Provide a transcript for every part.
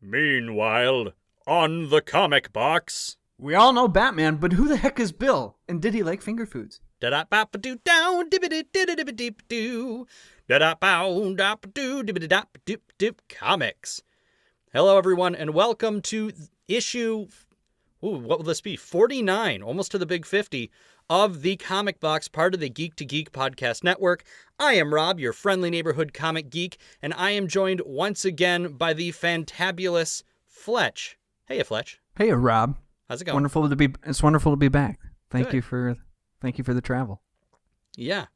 Meanwhile, on the comic box. We all know Batman, but who the heck is Bill? And did he like finger foods? Da-da-ba-ba-doo-down, dibbidi-dibbidi-dibbidi-doo. Da-da-bow-da-ba-doo, dibbidi-dop-dip-dip comics. Hello, everyone, and welcome to issue, what will this be? 49, almost to the big 50, of the Comic Box, part of the Geek to Geek podcast network. I am Rob, your friendly neighborhood comic geek, and I am joined once again by the fantabulous Fletch. Hey, Fletch. Hey, Rob. How's it going? It's wonderful to be back. Thank Good. you for the travel. Yeah.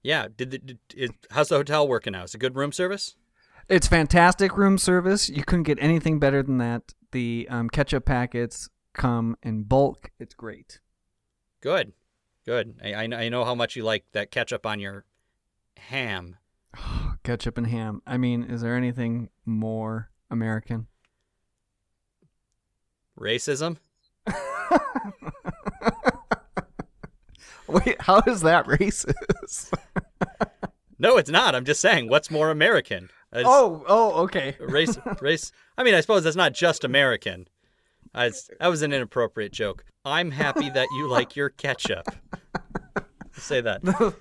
How's the hotel working out? Is it good room service? It's fantastic room service. You couldn't get anything better than that. The ketchup packets come in bulk. It's great. Good. I know how much you like that ketchup on your ham. Ketchup and ham. I mean, is there anything more American? Racism? Wait, how is that racist? No, it's not. I'm just saying, what's more American? Okay. Race. I mean, I suppose that's not just American. That was an inappropriate joke. I'm happy that you like your ketchup. Say that.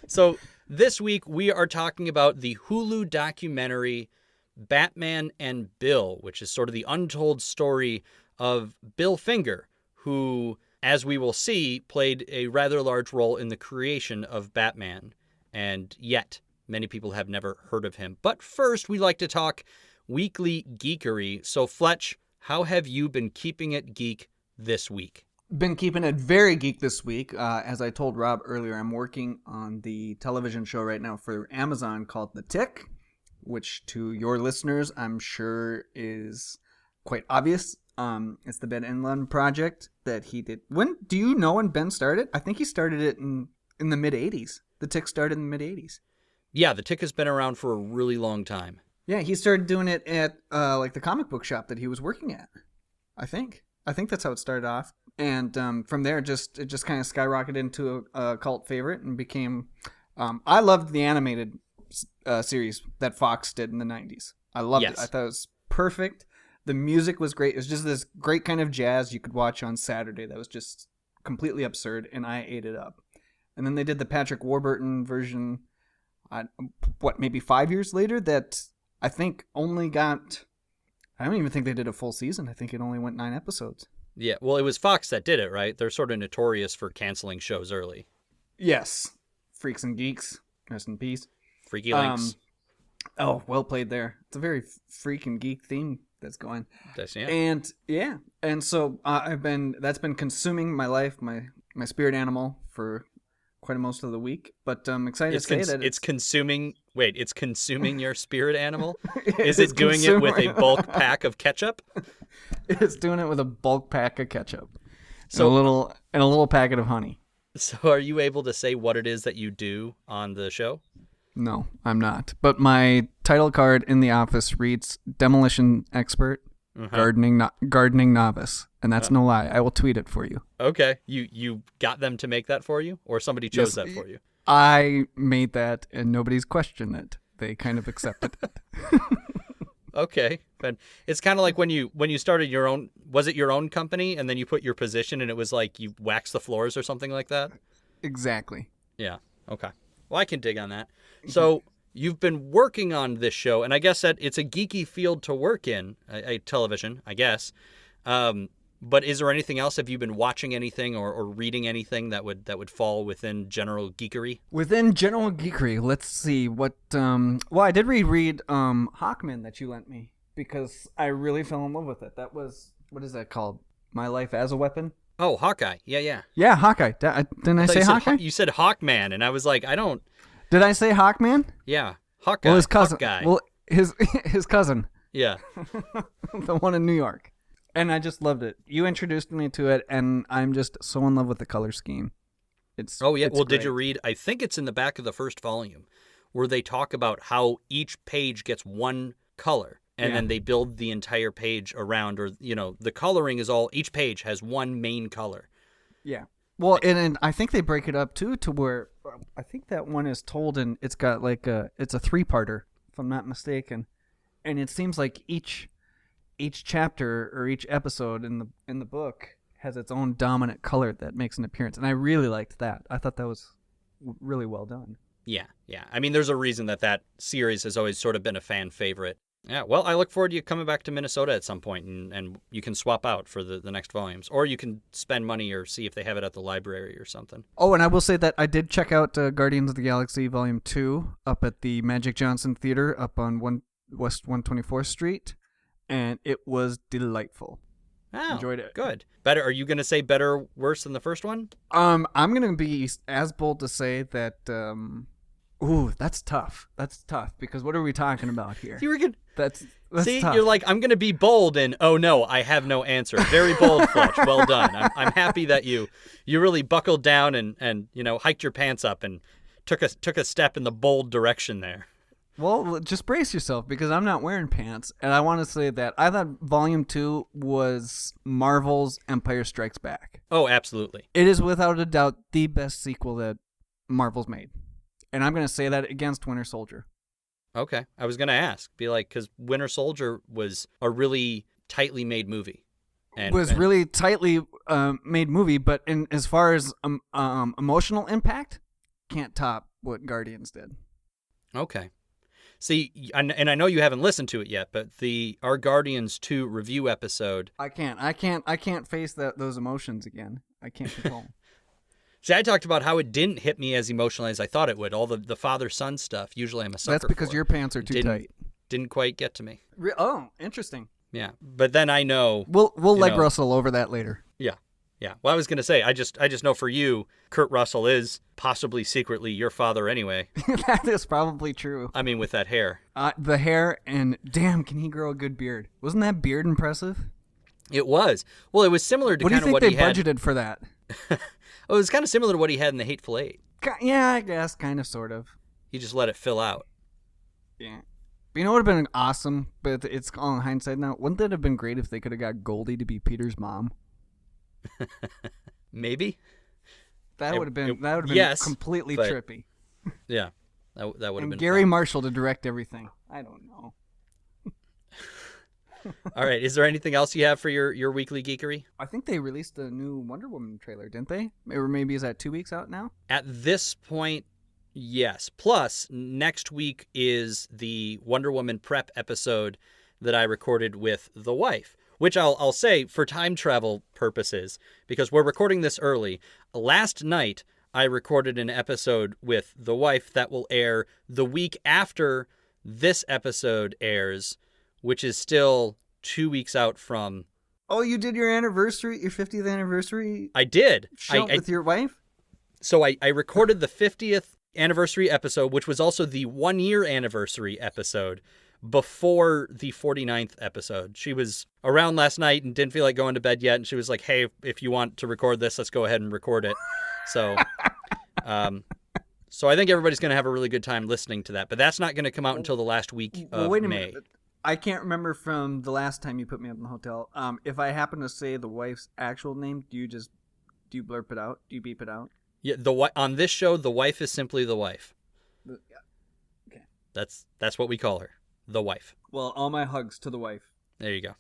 So this week we are talking about the Hulu documentary Batman and Bill, which is sort of the untold story of Bill Finger, who, as we will see, played a rather large role in the creation of Batman. And yet, many people have never heard of him. But first, we like to talk weekly geekery. So, Fletch, how have you been keeping it geek this week? Been keeping it very geek this week. As I told Rob earlier, I'm working on the television show right now for Amazon called The Tick, which to your listeners, I'm sure is quite obvious. It's the Ben Inland project that he did. Do you know when Ben started? I think he started it in the mid-'80s. The Tick started in the mid-'80s. Yeah, The Tick has been around for a really long time. Yeah, he started doing it at like the comic book shop that he was working at. I think that's how it started off. And from there, it just kind of skyrocketed into a cult favorite and became. I loved the animated series that Fox did in the 90s. I loved it. I thought it was perfect. The music was great. It was just this great kind of jazz you could watch on Saturday that was just completely absurd, and I ate it up. And then they did the Patrick Warburton version, maybe 5 years later, that I think only got... I don't even think they did a full season. I think it only went 9 episodes. Yeah, well, it was Fox that did it, right? They're sort of notorious for canceling shows early. Yes. Freaks and Geeks. Rest in peace. Freaky Links. Oh, well played there. It's a very freak and geek theme that's going. And so that's been consuming my life, my spirit animal for quite most of the week. But I'm excited to say that it's consuming. Wait, it's consuming your spirit animal? Is it doing it with a bulk pack of ketchup? It's doing it with a bulk pack of ketchup. So and a little packet of honey. So are you able to say what it is that you do on the show? No, I'm not. But my title card in the office reads demolition expert, gardening novice. And that's no lie. I will tweet it for you. Okay. You got them to make that for you? Or somebody chose that for you? I made that and nobody's questioned it. They kind of accepted it. Okay. But it's kind of like when you started your own, was it your own company and then you put your position and it was like you waxed the floors or something like that? Exactly. Yeah. Okay. Well, I can dig on that. So you've been working on this show, and I guess that it's a geeky field to work in, a television, I guess. But is there anything else? Have you been watching anything or reading anything that would fall within general geekery? Within general geekery, let's see what. Well, I did read Hawkman that you lent me because I really fell in love with it. That was, what is that called? My Life as a Weapon. Oh, Hawkeye. Yeah. Yeah, Hawkeye. Didn't I say Hawkeye? You said Hawkman, and I was like, I don't. Did I say Hawkman? Yeah, Hawkeye. Well, his cousin. Hawkeye. Well, his cousin. Yeah. The one in New York. And I just loved it. You introduced me to it, and I'm just so in love with the color scheme. Well, great. Did you read? I think it's in the back of the first volume, where they talk about how each page gets one color, and then they build the entire page around, or the coloring is all. Each page has one main color. Yeah. Well, and I think they break it up too to where I think that one is told, and it's got it's a 3-parter, if I'm not mistaken, and it seems like each each chapter or each episode in the book has its own dominant color that makes an appearance, and I really liked that. I thought that was really well done. Yeah. I mean, there's a reason that series has always sort of been a fan favorite. Yeah, well, I look forward to you coming back to Minnesota at some point, and you can swap out for the next volumes. Or you can spend money or see if they have it at the library or something. Oh, and I will say that I did check out Guardians of the Galaxy Volume 2 up at the Magic Johnson Theater up on West 124th Street, and it was delightful. Oh, enjoyed it. Good. Better? Are you going to say better or worse than the first one? I'm going to be as bold to say that... Ooh, that's tough. That's tough, because what are we talking about here? You were good. That's See, tough. You're like, I'm going to be bold, and oh no, I have no answer. Very bold, Fletch. Well done. I'm happy that you really buckled down and hiked your pants up and took a step in the bold direction there. Well, just brace yourself, because I'm not wearing pants, and I want to say that I thought Volume 2 was Marvel's Empire Strikes Back. Oh, absolutely. It is without a doubt the best sequel that Marvel's made. And I'm going to say that against Winter Soldier. Okay. I was going to ask. Be like, because Winter Soldier was a really tightly made movie. Really tightly made movie, but as far as emotional impact, can't top what Guardians did. Okay. See, and I know you haven't listened to it yet, but our Guardians 2 review episode... I can't face those emotions again. I can't control them. See, I talked about how it didn't hit me as emotionally as I thought it would. All the father-son stuff, usually I'm a sucker for. That's because your pants are too tight. Didn't quite get to me. Oh, interesting. Yeah, but then I know... We'll leg Russell over that later. Yeah. Well, I was going to say, I just know for you, Kurt Russell is possibly secretly your father anyway. That is probably true. I mean, with that hair. The hair, and damn, can he grow a good beard? Wasn't that beard impressive? It was. Well, it was similar to kind of what he had... What do you think they budgeted for that? Well, it was kind of similar to what he had in The Hateful Eight. Yeah, I guess, kind of, sort of. He just let it fill out. Yeah. But you know what would have been awesome, but it's all in hindsight now? Wouldn't that have been great if they could have got Goldie to be Peter's mom? Maybe. That would have been yes, completely trippy. Yeah, that would have been Gary fun. Marshall to direct everything. I don't know. All right, is there anything else you have for your weekly geekery? I think they released a new Wonder Woman trailer, didn't they? Or maybe is that 2 weeks out now? At this point, yes. Plus, next week is the Wonder Woman prep episode that I recorded with the wife, which I'll say for time travel purposes, because we're recording this early. Last night, I recorded an episode with the wife that will air the week after this episode airs, which is still 2 weeks out from... Oh, you did your anniversary, your 50th anniversary? I did. Show with your wife? So I recorded the 50th anniversary episode, which was also the 1 year anniversary episode, before the 49th episode. She was around last night and didn't feel like going to bed yet, and she was like, hey, if you want to record this, let's go ahead and record it. So so I think everybody's going to have a really good time listening to that, but that's not going to come out until the last week of wait a May. Minute. I can't remember from the last time you put me up in the hotel. If I happen to say the wife's actual name, do you blurp it out? Do you beep it out? Yeah, on this show, the wife is simply the wife. Yeah. Okay. That's what we call her, the wife. Well, all my hugs to the wife. There you go.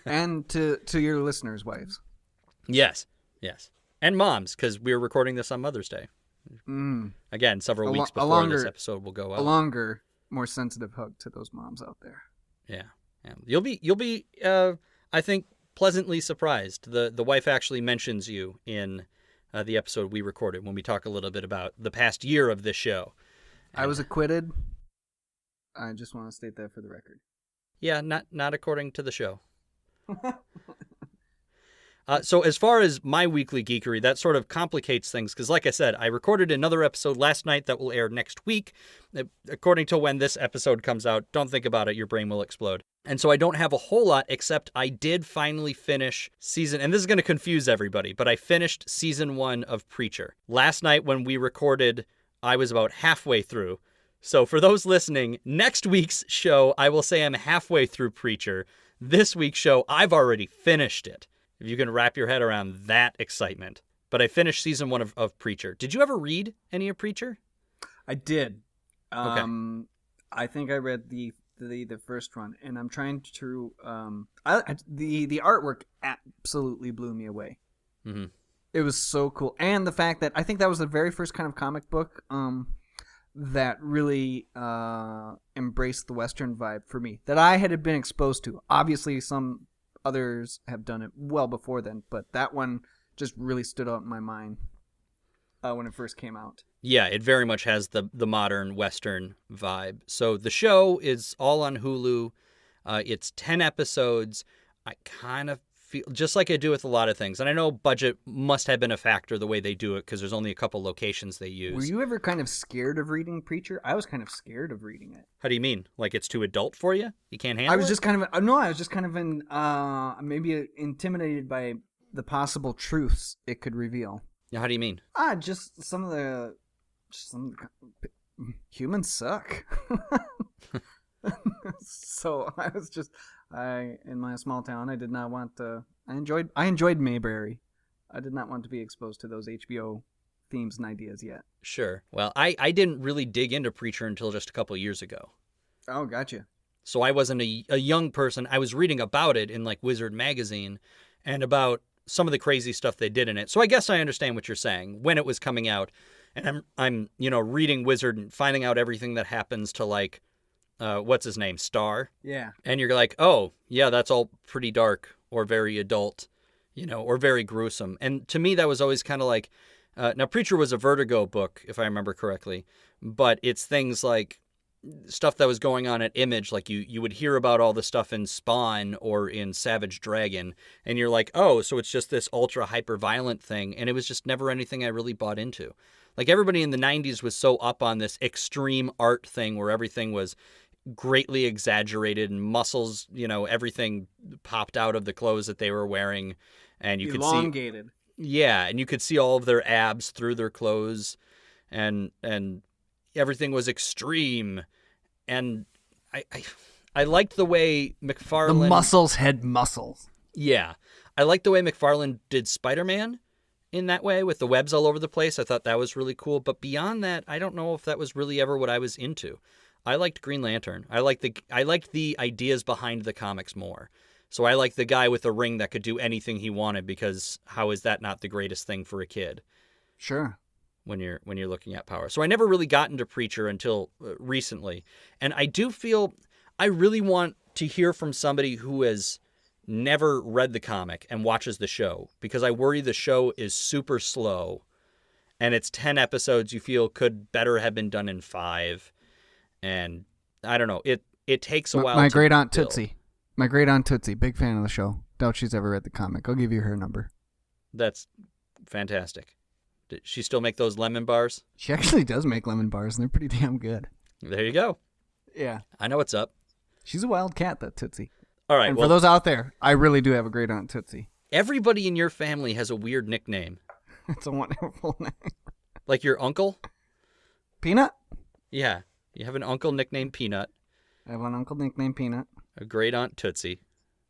And to your listeners' wives. Yes. And moms, because we're recording this on Mother's Day. Again, several weeks before this episode will go out. A longer, more sensitive hug to those moms out there. Yeah. You'll be I think pleasantly surprised. The wife actually mentions you in the episode we recorded when we talk a little bit about the past year of this show. I was acquitted. I just want to state that for the record. Yeah, not according to the show. So as far as my weekly geekery, that sort of complicates things because, like I said, I recorded another episode last night that will air next week. According to when this episode comes out, don't think about it, your brain will explode. And so I don't have a whole lot, except I did finally finish season, and this is going to confuse everybody, but I finished season 1 of Preacher. Last night when we recorded, I was about halfway through. So for those listening, next week's show, I will say I'm halfway through Preacher. This week's show, I've already finished it. If you can wrap your head around that excitement. But I finished season 1 of Preacher. Did you ever read any of Preacher? I did. Okay. I think I read the the first run, and I'm trying to the artwork absolutely blew me away. Mm-hmm. It was so cool, and the fact that I think that was the very first kind of comic book that really embraced the Western vibe for me that I had been exposed to. Obviously, some others have done it well before then, but that one just really stood out in my mind when it first came out. Yeah, it very much has the modern Western vibe. So the show is all on Hulu. It's 10 episodes. I kind of feel, just like I do with a lot of things, and I know budget must have been a factor the way they do it because there's only a couple locations they use. Were you ever kind of scared of reading Preacher? I was kind of scared of reading it. How do you mean? Like it's too adult for you? You can't handle it? I was just kind of maybe intimidated by the possible truths it could reveal. Yeah, how do you mean? Just some humans suck. So I was just in my small town. I did not want to. I enjoyed Mayberry. I did not want to be exposed to those HBO themes and ideas yet. Sure. Well, I didn't really dig into Preacher until just a couple years ago. Oh, gotcha. So I wasn't a young person. I was reading about it in like Wizard magazine and about some of the crazy stuff they did in it. So I guess I understand what you're saying when it was coming out. And I'm reading Wizard and finding out everything that happens to like what's his name? Star. Yeah. And you're like, "Oh, yeah, that's all pretty dark or very adult, or very gruesome." And to me that was always kind of like now Preacher was a Vertigo book if I remember correctly, but it's things like stuff that was going on at Image, like you would hear about all the stuff in Spawn or in Savage Dragon, and you're like, oh, so it's just this ultra hyper violent thing, and it was just never anything I really bought into. Like everybody in the 90s was so up on this extreme art thing where everything was greatly exaggerated and muscles, everything popped out of the clothes that they were wearing, and you elongated. Could see, yeah, and you could see all of their abs through their clothes, and everything was extreme. And I liked the way McFarlane... The muscles had muscles. Yeah. I liked the way McFarlane did Spider-Man in that way with the webs all over the place. I thought that was really cool. But beyond that, I don't know if that was really ever what I was into. I liked Green Lantern. I liked the ideas behind the comics more. So I liked the guy with the ring that could do anything he wanted, because how is that not the greatest thing for a kid? Sure. When you're looking at power. So I never really got into Preacher until recently. And I do feel I really want to hear from somebody who has never read the comic and watches the show, because I worry the show is super slow and it's 10 episodes you feel could better have been done in 5. And I don't know. It takes a while. My great aunt Tootsie. My great aunt Tootsie, big fan of the show. Doubt she's ever read the comic. I'll give you her number. That's fantastic. Did she still make those lemon bars? She actually does make lemon bars, and they're pretty damn good. There you go. Yeah. I know what's up. She's a wild cat, that Tootsie. All right. And for those out there, I really do have a great aunt Tootsie. Everybody in your family has a weird nickname. It's a wonderful name. Like your uncle? Peanut? Yeah. You have an uncle nicknamed Peanut. I have an uncle nicknamed Peanut. A great aunt Tootsie.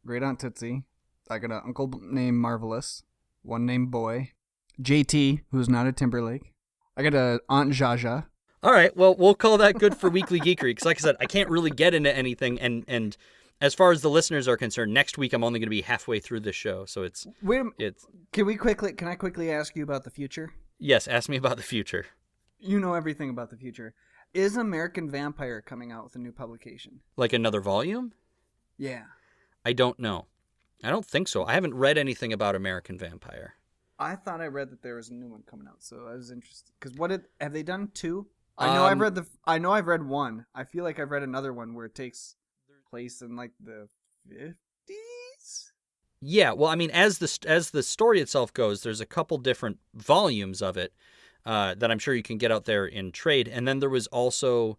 Great aunt Tootsie. I got an uncle named Marvelous. One named Boy. JT, who's not a Timberlake. I got a Aunt Jaja. All right, well, we'll call that good for Weekly Geekery, because like I said, I can't really get into anything, and as far as the listeners are concerned, next week I'm only going to be halfway through the show, so it's... Can I quickly ask you about the future? Yes, ask me about the future. You know everything about the future. Is American Vampire coming out with a new publication? Like another volume? Yeah. I don't know. I don't think so. I haven't read anything about American Vampire. I thought I read that there was a new one coming out, so I was interested. Because have they done 2? I know I've read 1. I feel like I've read another one where it takes place in like the 50s. Yeah, well, I mean, as the story itself goes, there's a couple different volumes of it that I'm sure you can get out there in trade, and then there was also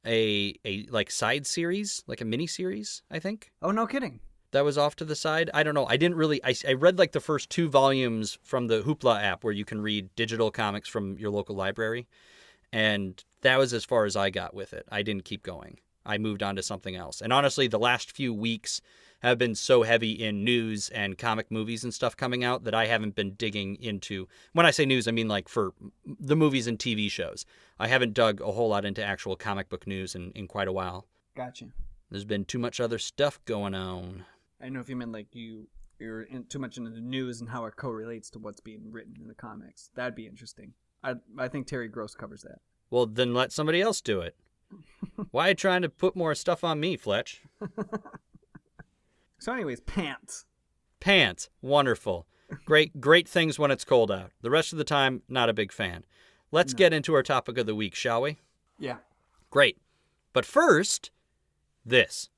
a like side series, like a mini series, I think. Oh, no kidding. That was off to the side. I don't know. I didn't really... I read like the first 2 volumes from the Hoopla app where you can read digital comics from your local library. And that was as far as I got with it. I didn't keep going. I moved on to something else. And honestly, the last few weeks have been so heavy in news and comic movies and stuff coming out that I haven't been digging into... When I say news, I mean like for the movies and TV shows. I haven't dug a whole lot into actual comic book news in quite a while. Gotcha. There's been too much other stuff going on. I don't know if you meant like you're too much into the news and how it correlates to what's being written in the comics. That'd be interesting. I think Terry Gross covers that. Well, then let somebody else do it. Why are you trying to put more stuff on me, Fletch? So anyways, pants. Pants. Wonderful. Great things when it's cold out. The rest of the time, not a big fan. Let's get into our topic of the week, shall we? Yeah. Great. But first, this.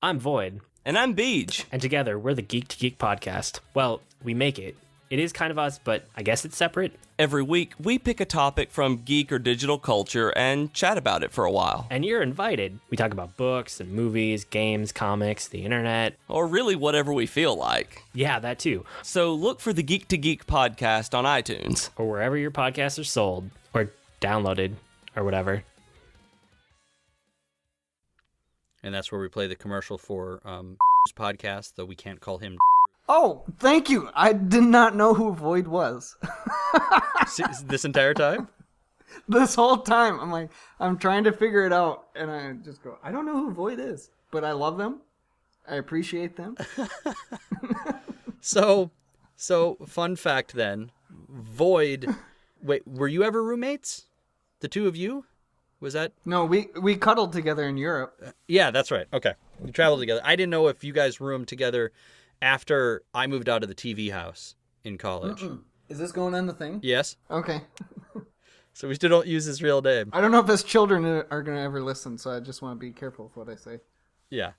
I'm Void. And I'm Beej. And together, we're the Geek to Geek podcast. Well, we make it. It is kind of us, but I guess it's separate. Every week, we pick a topic from geek or digital culture and chat about it for a while. And you're invited. We talk about books and movies, games, comics, the internet. Or really whatever we feel like. Yeah, that too. So look for the Geek to Geek podcast on iTunes. Or wherever your podcasts are sold. Or downloaded. Or whatever. And that's where we play the commercial for podcast, though we can't call him. Oh, thank you. I did not know who Void was. This entire time? This whole time. I'm like, I'm trying to figure it out. And I just go, I don't know who Void is. But I love them. I appreciate them. So fun fact then. Void. Wait, were you ever roommates? The two of you? Was that? No, we cuddled together in Europe. Yeah, that's right. Okay. We traveled together. I didn't know if you guys roomed together after I moved out of the TV house in college. Is this going on the thing? Yes. Okay. So we still don't use his real name. I don't know if his children are going to ever listen, so I just want to be careful with what I say. Yeah.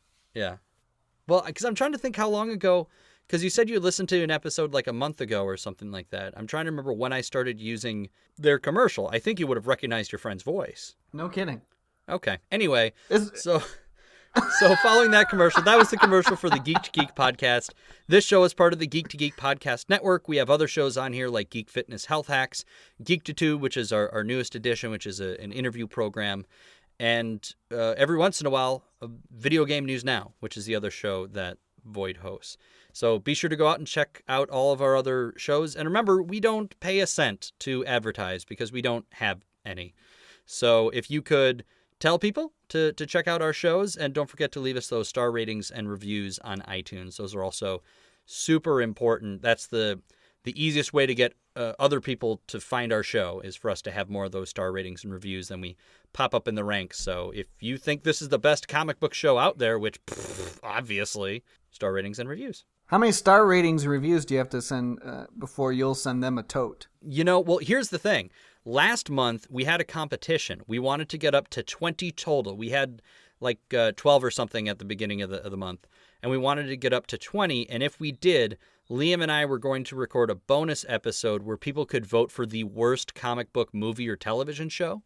Well, because I'm trying to think how long ago, because you said you listened to an episode like a month ago or something like that. I'm trying to remember when I started using their commercial. I think you would have recognized your friend's voice. No kidding. Okay. Anyway, So following that commercial, that was the commercial for the Geek to Geek podcast. This show is part of the Geek to Geek podcast network. We have other shows on here like Geek Fitness Health Hacks, Geektitude, which is our newest edition, which is an interview program, and every once in a while, Video Game News Now, which is the other show that Void hosts. So be sure to go out and check out all of our other shows. And remember, we don't pay a cent to advertise because we don't have any. So if you could tell people to check out our shows, and don't forget to leave us those star ratings and reviews on iTunes. Those are also super important. That's the easiest way to get other people to find our show, is for us to have more of those star ratings and reviews, then we pop up in the ranks. So if you think this is the best comic book show out there, which obviously, star ratings and reviews. How many star ratings and reviews do you have to send before you'll send them a tote? Well, here's the thing. Last month, we had a competition. We wanted to get up to 20 total. We had like 12 or something at the beginning of the month, and we wanted to get up to 20. And if we did, Liam and I were going to record a bonus episode where people could vote for the worst comic book movie or television show,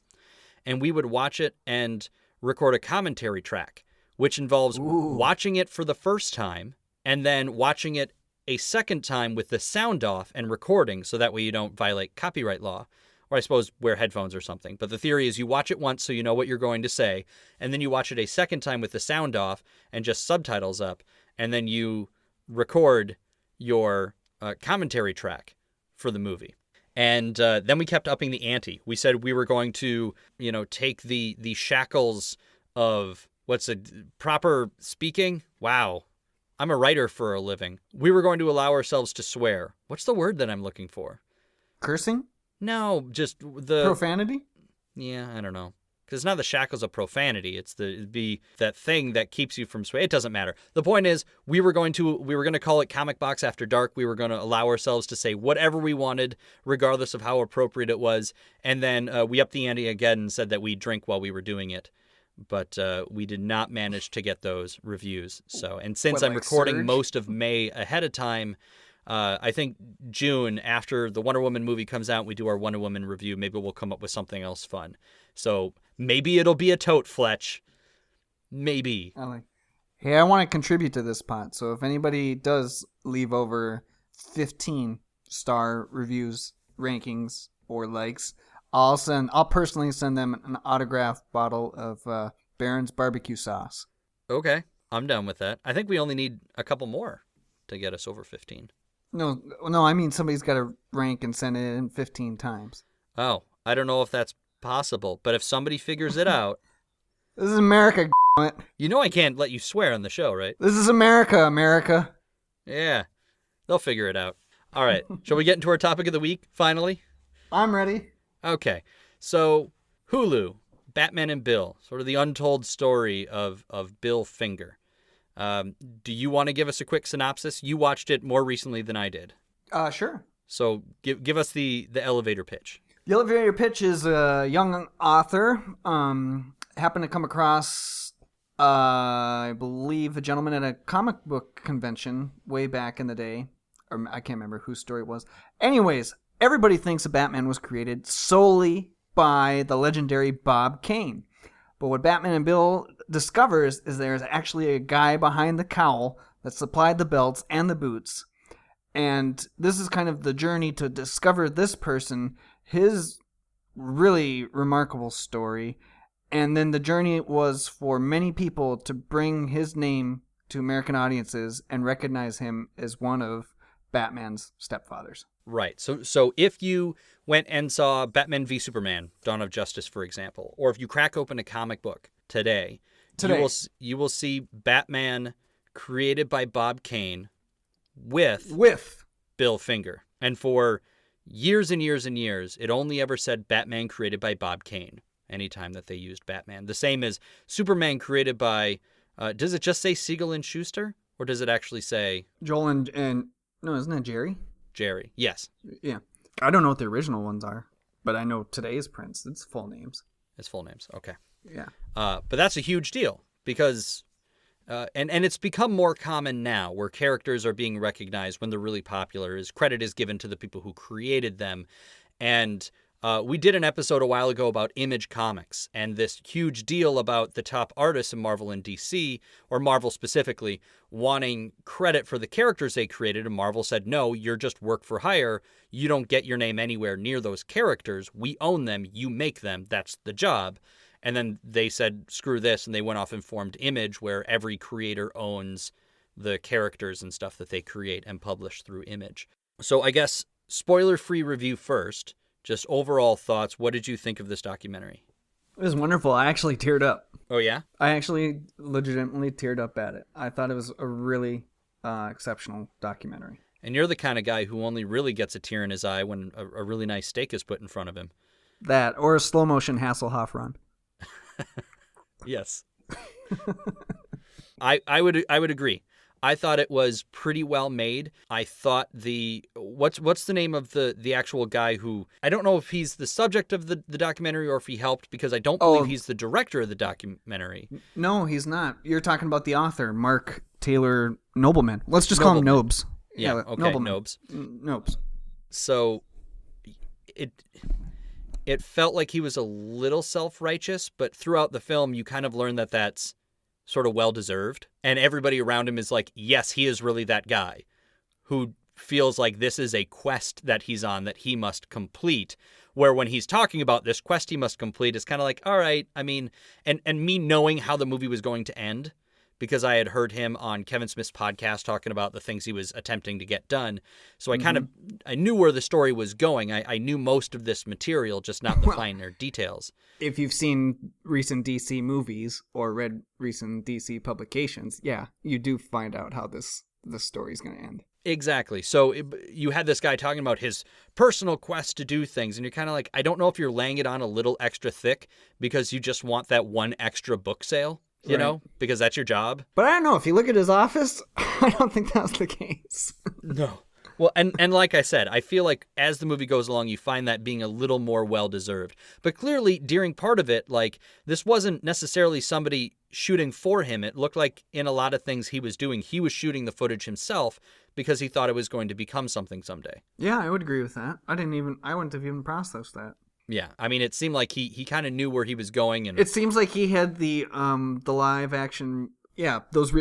and we would watch it and record a commentary track, which involves watching it for the first time and then watching it a second time with the sound off and recording, so that way you don't violate copyright law. Or I suppose wear headphones or something. But the theory is you watch it once so you know what you're going to say, and then you watch it a second time with the sound off and just subtitles up, and then you record your commentary track for the movie. And then we kept upping the ante. We said we were going to, take the shackles of proper speaking. Wow. I'm a writer for a living. We were going to allow ourselves to swear. What's the word that I'm looking for? Cursing? No, just the... Profanity? Yeah, I don't know. Because it's not the shackles of profanity. It'd be that thing that keeps you from swearing. It doesn't matter. The point is, we were going to call it Comic Box After Dark. We were going to allow ourselves to say whatever we wanted, regardless of how appropriate it was. And then we upped the ante again and said that we'd drink while we were doing it. But we did not manage to get those reviews. And since I'm recording Surge? most of May ahead of time, I think June, after the Wonder Woman movie comes out, we do our Wonder Woman review. Maybe we'll come up with something else fun. So maybe it'll be a tote, Fletch. Maybe. Hey, I want to contribute to this pot. So if anybody does leave over 15-star reviews, rankings, or likes, I'll personally send them an autographed bottle of Barron's barbecue sauce. Okay, I'm down with that. I think we only need a couple more to get us over 15. No, I mean somebody's got to rank and send it in 15 times. Oh, I don't know if that's possible, but if somebody figures it out... This is America, You know I can't let you swear on the show, right? This is America, America. Yeah. They'll figure it out. All right. Shall we get into our topic of the week, finally? I'm ready. Okay. So, Hulu, Batman and Bill, sort of the untold story of Bill Finger. Do you want to give us a quick synopsis? You watched it more recently than I did. Sure. So give us the elevator pitch. The elevator pitch is a young author happened to come across, I believe, a gentleman at a comic book convention way back in the day. Or I can't remember whose story it was. Anyways, everybody thinks a Batman was created solely by the legendary Bob Kane. But what Batman and Bill discovers is there's actually a guy behind the cowl that supplied the belts and the boots. And this is kind of the journey to discover this person, his really remarkable story. And then the journey was for many people to bring his name to American audiences and recognize him as one of Batman's stepfathers. Right. So if you went and saw Batman v Superman, Dawn of Justice, for example, or if you crack open a comic book today. You will see Batman created by Bob Kane with Bill Finger. And for years and years and years, it only ever said Batman created by Bob Kane anytime that they used Batman. The same as Superman created by, does it just say Siegel and Schuster? Or does it actually say... Joel and no, isn't that Jerry? Jerry, yes. Yeah. I don't know what the original ones are, but I know today's prints, it's full names. It's full names, okay. Yeah. But that's a huge deal because... and it's become more common now where characters are being recognized when they're really popular, as credit is given to the people who created them. And we did an episode a while ago about Image Comics and this huge deal about the top artists in Marvel and DC, or Marvel specifically, wanting credit for the characters they created. And Marvel said, no, you're just work for hire. You don't get your name anywhere near those characters. We own them. You make them. That's the job. And then they said, screw this, and they went off and formed Image, where every creator owns the characters and stuff that they create and publish through Image. So I guess spoiler-free review first, just overall thoughts. What did you think of this documentary? It was wonderful. I actually teared up. Oh, yeah? I actually legitimately teared up at it. I thought it was a really exceptional documentary. And you're the kind of guy who only really gets a tear in his eye when a really nice steak is put in front of him. That, or a slow-motion Hasselhoff run. Yes. I would agree. I thought it was pretty well made. I thought what's the name of the actual guy who, I don't know if he's the subject of the documentary or if he helped, because I don't believe he's the director of the documentary. No, he's not. You're talking about the author, Mark Taylor Nobleman. Let's just call him Nobes. Yeah, okay, Nobleman. Nobes. Nobes. So it felt like he was a little self-righteous, but throughout the film, you kind of learn that that's sort of well-deserved. And everybody around him is like, yes, he is really that guy who feels like this is a quest that he's on that he must complete. Where when he's talking about this quest he must complete, it's kind of like, all right, I mean, and me knowing how the movie was going to end, because I had heard him on Kevin Smith's podcast talking about the things he was attempting to get done. So I knew where the story was going. I knew most of this material, just not the finer details. If you've seen recent DC movies or read recent DC publications, yeah, you do find out how this story's going to end. Exactly. So you had this guy talking about his personal quest to do things, and you're kind of like, I don't know if you're laying it on a little extra thick because you just want that one extra book sale. You know, because that's your job. But I don't know. If you look at his office, I don't think that's the case. No. Well, and like I said, I feel like as the movie goes along, you find that being a little more well-deserved. But clearly, during part of it, like, this wasn't necessarily somebody shooting for him. It looked like in a lot of things he was doing, he was shooting the footage himself because he thought it was going to become something someday. Yeah, I would agree with that. I wouldn't have even processed that. Yeah, I mean, it seemed like he kind of knew where he was going, and it seems like he had the live action, those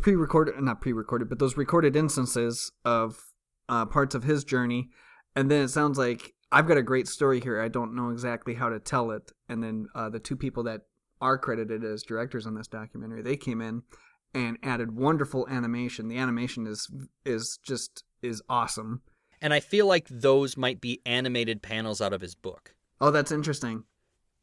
recorded instances of parts of his journey, and then it sounds like I've got a great story here. I don't know exactly how to tell it, and then the two people that are credited as directors on this documentary, they came in and added wonderful animation. The animation is awesome, and I feel like those might be animated panels out of his book. Oh, that's interesting.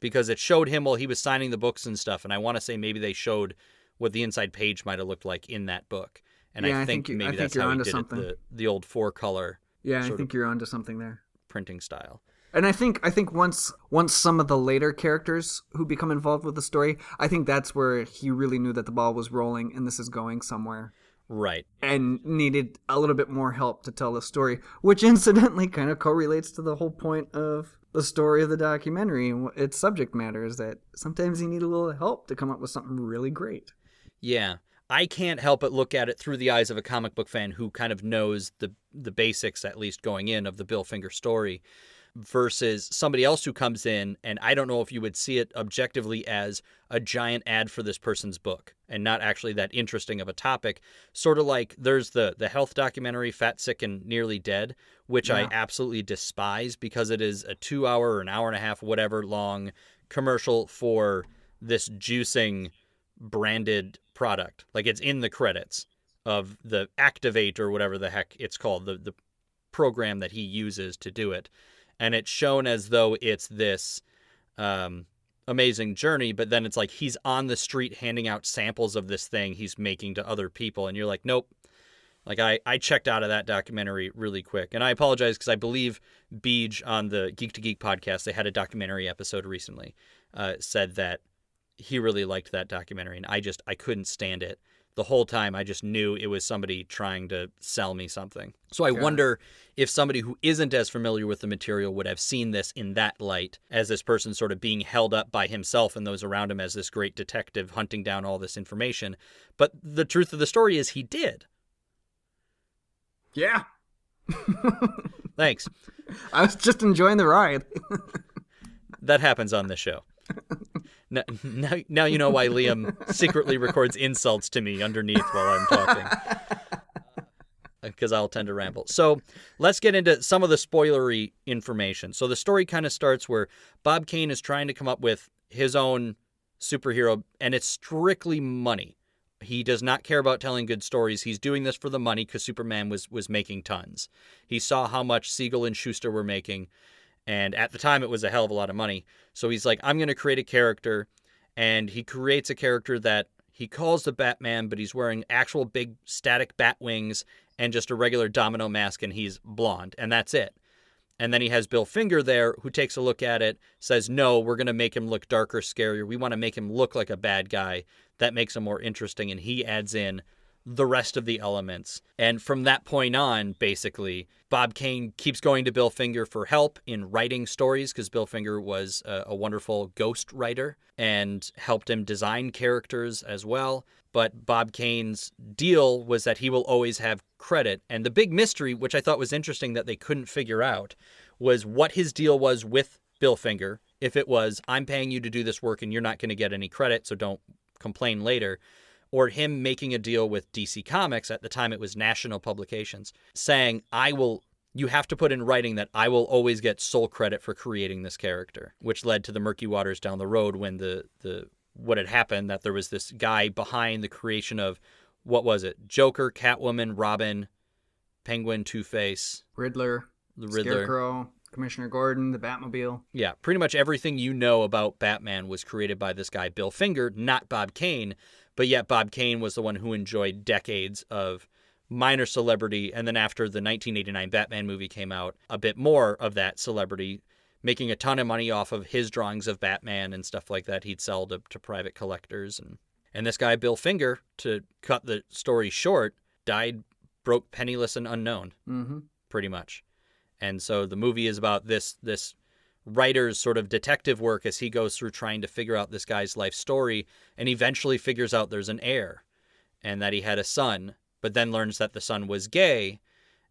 because it showed him while he was signing the books and stuff. And I want to say maybe they showed what the inside page might have looked like in that book. And Yeah, I think maybe that's how he did it, the old 4-color Yeah, I think you're onto something there. printing style. And I think once some of the later characters who become involved with the story, I think that's where he really knew that the ball was rolling and this is going somewhere. Right. And needed a little bit more help to tell the story, which incidentally kind of correlates to the whole point of the story of the documentary and its subject matter is that sometimes you need a little help to come up with something really great. Yeah. I can't help but look at it through the eyes of a comic book fan who kind of knows the basics, at least going in, of the Bill Finger story, versus somebody else who comes in, and I don't know if you would see it objectively as a giant ad for this person's book and not actually that interesting of a topic. Sort of like there's the health documentary Fat, Sick, and Nearly Dead, which I absolutely despise because it is a 2 hour or an hour and a half, whatever long commercial for this juicing branded product. Like it's in the credits of the Activate or whatever the heck it's called, the program that he uses to do it. And it's shown as though it's this amazing journey, but then it's like he's on the street handing out samples of this thing he's making to other people. And you're like, nope. Like I checked out of that documentary really quick. And I apologize because I believe Beej on the Geek to Geek podcast, they had a documentary episode recently, said that he really liked that documentary. And I couldn't stand it. The whole time I just knew it was somebody trying to sell me something. So I wonder if somebody who isn't as familiar with the material would have seen this in that light, as this person sort of being held up by himself and those around him as this great detective hunting down all this information. But the truth of the story is he did. Yeah. Thanks. I was just enjoying the ride. That happens on this show. Now you know why Liam secretly records insults to me underneath while I'm talking. Because I'll tend to ramble. So let's get into some of the spoilery information. So the story kind of starts where Bob Kane is trying to come up with his own superhero, and it's strictly money. He does not care about telling good stories. He's doing this for the money because Superman was making tons. He saw how much Siegel and Schuster were making, and at the time, it was a hell of a lot of money. So he's like, I'm going to create a character. And he creates a character that he calls the Batman, but he's wearing actual big static bat wings and just a regular domino mask, and he's blonde. And that's it. And then he has Bill Finger there, who takes a look at it, says, no, we're going to make him look darker, scarier. We want to make him look like a bad guy. That makes him more interesting. And he adds in the rest of the elements. And from that point on, basically, Bob Kane keeps going to Bill Finger for help in writing stories because Bill Finger was a wonderful ghost writer and helped him design characters as well. But Bob Kane's deal was that he will always have credit. And the big mystery, which I thought was interesting that they couldn't figure out, was what his deal was with Bill Finger. If it was, I'm paying you to do this work and you're not going to get any credit, so don't complain later. Or him making a deal with DC Comics, at the time it was National Publications, saying, you have to put in writing that I will always get sole credit for creating this character, which led to the murky waters down the road when what had happened, that there was this guy behind the creation of, what was it? Joker, Catwoman, Robin, Penguin, Two-Face, Riddler, the Riddler, Scarecrow, Commissioner Gordon, the Batmobile. Yeah, pretty much everything you know about Batman was created by this guy, Bill Finger, not Bob Kane. But yet Bob Kane was the one who enjoyed decades of minor celebrity. And then after the 1989 Batman movie came out, a bit more of that celebrity, making a ton of money off of his drawings of Batman and stuff like that he'd sell to private collectors. And this guy, Bill Finger, to cut the story short, died broke, penniless, and unknown, pretty much. And so the movie is about this writer's sort of detective work as he goes through trying to figure out this guy's life story, and eventually figures out there's an heir and that he had a son, but then learns that the son was gay,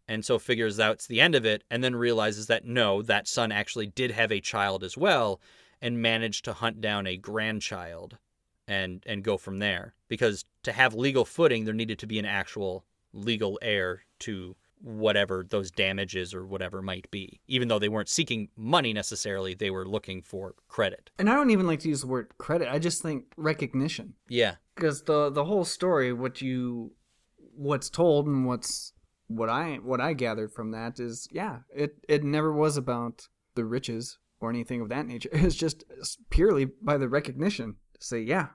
and so figures out it's the end of it, and then realizes that no, that son actually did have a child as well, and managed to hunt down a grandchild and go from there. Because to have legal footing, there needed to be an actual legal heir to whatever those damages or whatever might be. Even though they weren't seeking money necessarily, they were looking for credit. And I don't even like to use the word credit. I just think recognition. Yeah. Because the whole story, what's told and what I gathered from that is, yeah, it never was about the riches. or anything of that nature. It's just purely by the recognition to say, yeah,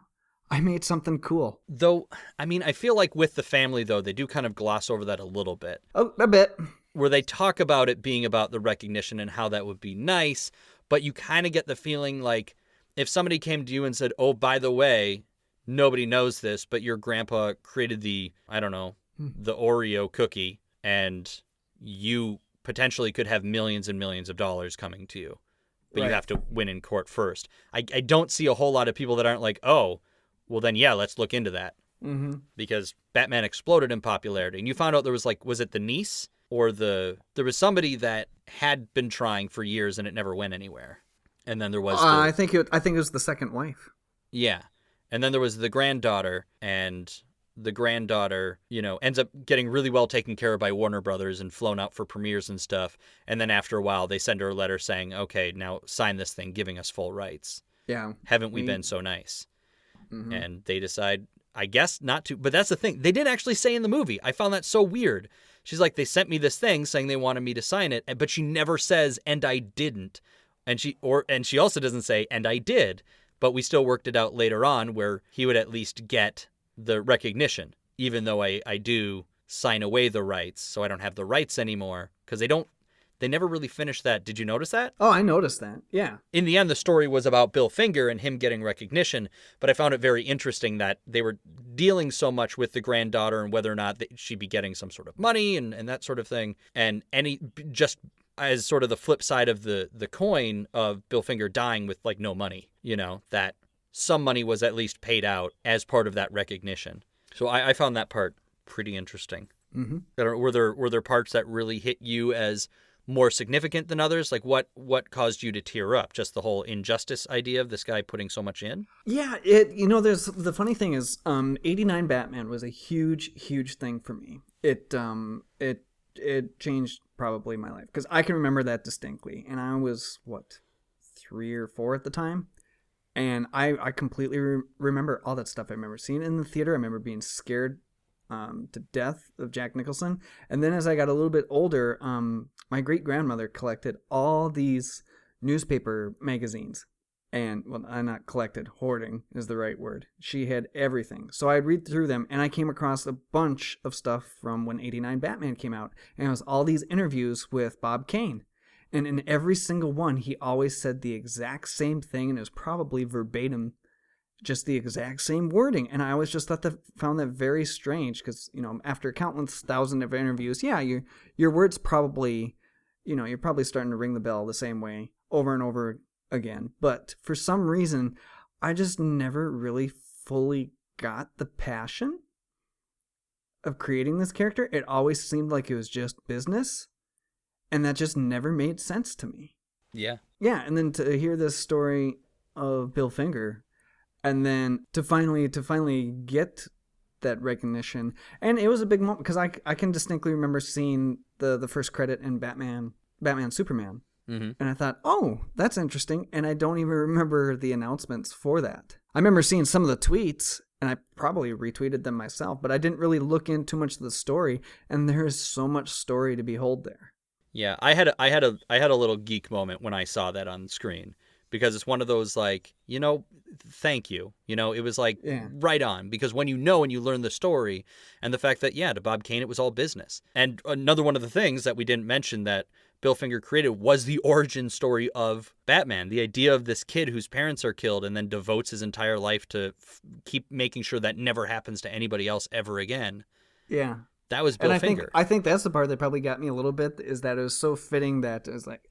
I made something cool. Though, I mean, I feel like with the family, though, they do kind of gloss over that a little bit. Oh, a bit. Where they talk about it being about the recognition and how that would be nice, but you kind of get the feeling like if somebody came to you and said, oh, by the way, nobody knows this, but your grandpa created the Oreo cookie, and you potentially could have millions and millions of dollars coming to you, but Right. you have to win in court first. I don't see a whole lot of people that aren't like, oh, well then, yeah, let's look into that. Mm-hmm. Because Batman exploded in popularity. And you found out there was was it the niece or there was somebody that had been trying for years and it never went anywhere. And then there was I think it was the second wife. yeah. And then there was the granddaughter, and the granddaughter, ends up getting really well taken care of by Warner Brothers and flown out for premieres and stuff. And then after a while, they send her a letter saying, okay, now sign this thing, giving us full rights. Yeah. Haven't we been so nice? Mm-hmm. And they decide, I guess, not to. But that's the thing. They didn't actually say in the movie. I found that so weird. She's like, they sent me this thing saying they wanted me to sign it, but she never says, and I didn't. And she also doesn't say, and I did. But we still worked it out later on where he would at least get the recognition, even though I do sign away the rights, so I don't have the rights anymore. Because they never really finished that. Did you notice that? Oh, I noticed that. Yeah. In the end, the story was about Bill Finger and him getting recognition, but I found it very interesting that they were dealing so much with the granddaughter and whether or not she'd be getting some sort of money and that sort of thing. And just as sort of the flip side of the coin of Bill Finger dying with no money, that some money was at least paid out as part of that recognition. So I found that part pretty interesting. Mm-hmm. Were there parts that really hit you as more significant than others? Like what caused you to tear up? Just the whole injustice idea of this guy putting so much in? Yeah, there's the funny thing is 89 Batman was a huge thing for me. It changed probably my life because I can remember that distinctly, and I was 3 or 4 at the time, and I completely remember all that stuff. I remember seeing it in the theater. I remember being scared to death of Jack Nicholson. And then as I got a little bit older, my great-grandmother collected all these newspaper magazines. And, well, not collected, hoarding is the right word. She had everything. So I'd read through them, and I came across a bunch of stuff from when 89 Batman came out. And it was all these interviews with Bob Kane. And in every single one, he always said the exact same thing, and it was probably verbatim, just the exact same wording. And I always just found that very strange because, after countless thousands of interviews, yeah, your words probably, you're probably starting to ring the bell the same way over and over again. But for some reason, I just never really fully got the passion of creating this character. It always seemed like it was just business, and that just never made sense to me. Yeah. Yeah, and then to hear this story of Bill Finger, and then to finally get that recognition. And it was a big moment because I can distinctly remember seeing the first credit in Batman Superman. Mm-hmm. And I thought, oh, that's interesting. And I don't even remember the announcements for that. I remember seeing some of the tweets, and I probably retweeted them myself, but I didn't really look in too much of the story. And there is so much story to behold there. Yeah, I had a little geek moment when I saw that on screen because it's one of those thank you. It was right on because when you learn the story and the fact that to Bob Kane it was all business. And another one of the things that we didn't mention that Bill Finger created was the origin story of Batman. The idea of this kid whose parents are killed and then devotes his entire life to keep making sure that never happens to anybody else ever again. Yeah. That was Bill Finger. I think that's the part that probably got me a little bit is that it was so fitting that it was like,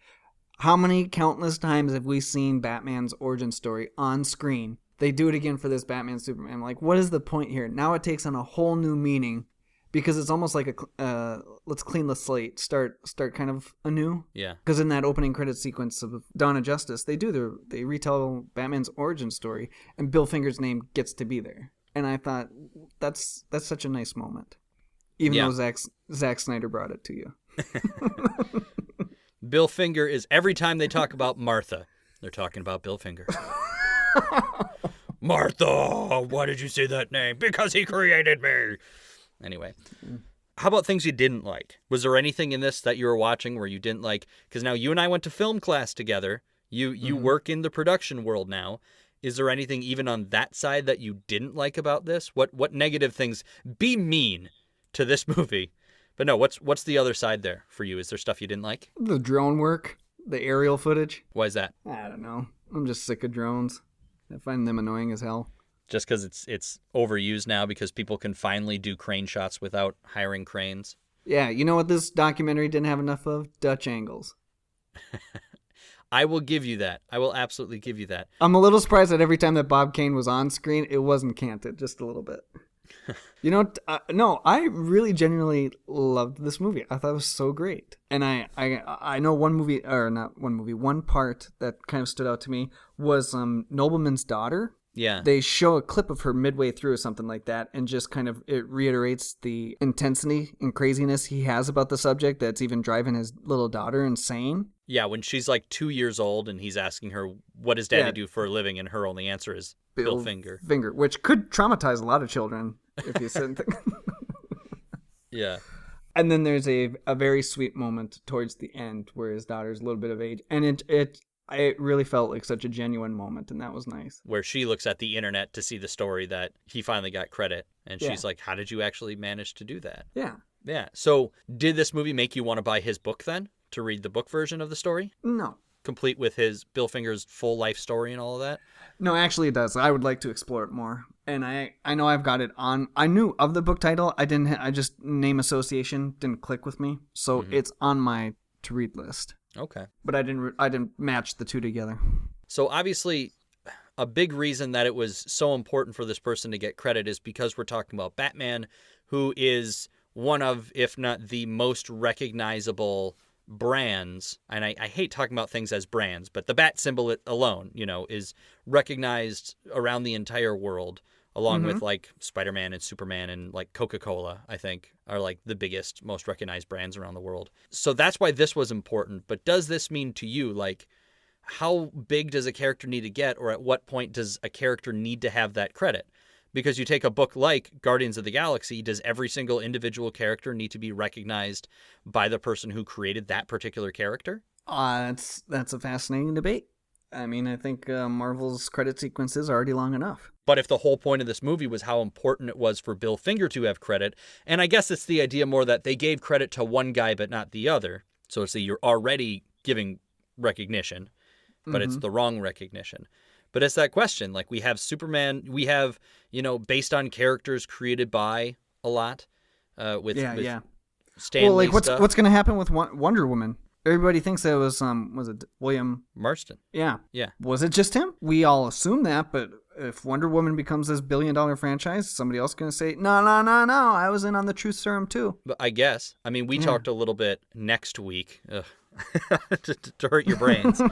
how many countless times have we seen Batman's origin story on screen? They do it again for this Batman Superman. Like, what is the point here? Now it takes on a whole new meaning because it's almost like let's clean the slate, start kind of anew. Yeah. Because in that opening credit sequence of Dawn of Justice, they retell Batman's origin story, and Bill Finger's name gets to be there. And I thought that's such a nice moment. Even though Zack Snyder brought it to you. Bill Finger is, every time they talk about Martha, they're talking about Bill Finger. Martha, why did you say that name? Because he created me. Anyway, how about things you didn't like? Was there anything in this that you were watching where you didn't like? Because now you and I went to film class together. You work in the production world now. Is there anything even on that side that you didn't like about this? What negative things? Be mean to this movie. But no, what's the other side there for you? Is there stuff you didn't like? The drone work, the aerial footage. Why is that? I don't know. I'm just sick of drones. I find them annoying as hell. Just because it's overused now because people can finally do crane shots without hiring cranes? Yeah, you know what this documentary didn't have enough of? Dutch angles. I will give you that. I will absolutely give you that. I'm a little surprised that every time that Bob Kane was on screen, it wasn't canted just a little bit. You know, no, I really genuinely loved this movie. I thought it was so great. And I know one part that kind of stood out to me was Nobleman's daughter. Yeah. They show a clip of her midway through or something like that, and just kind of it reiterates the intensity and craziness he has about the subject that's even driving his little daughter insane. Yeah, when she's like 2 years old and he's asking her, what does Daddy do for a living? And her only answer is Bill Finger. Which could traumatize a lot of children if you sit and think. Yeah. And then there's a very sweet moment towards the end where his daughter's a little bit of age. And it really felt like such a genuine moment, and that was nice. Where she looks at the internet to see the story that he finally got credit. And she's like, how did you actually manage to do that? Yeah. Yeah. So did this movie make you want to buy his book then? To read the book version of the story? No. Complete with his Bill Finger's full life story and all of that? No, actually it does. I would like to explore it more. And I know I've got it on. I knew of the book title. I just name association didn't click with me. So it's on my to read list. Okay. But I didn't match the two together. So obviously a big reason that it was so important for this person to get credit is because we're talking about Batman, who is one of, if not the most recognizable brands, and I hate talking about things as brands, but the bat symbol alone, is recognized around the entire world, along with like Spider-Man and Superman and like Coca-Cola, I think, are like the biggest, most recognized brands around the world. So that's why this was important. But does this mean to you, like, how big does a character need to get, or at what point does a character need to have that credit? Because you take a book like Guardians of the Galaxy, does every single individual character need to be recognized by the person who created that particular character? That's a fascinating debate. I mean, I think Marvel's credit sequences are already long enough. But if the whole point of this movie was how important it was for Bill Finger to have credit, and I guess it's the idea more that they gave credit to one guy but not the other, so it's that you're already giving recognition, but it's the wrong recognition. But it's that question, like we have Superman, we have, based on characters created by a lot with Stan Lee stuff. What's going to happen with Wonder Woman? Everybody thinks that was it William Marston? Yeah. Yeah. Was it just him? We all assume that, but if Wonder Woman becomes this $billion franchise, somebody else going to say, no, I was in on the truth serum too. But I guess. I mean, we talked a little bit next week. to hurt your brains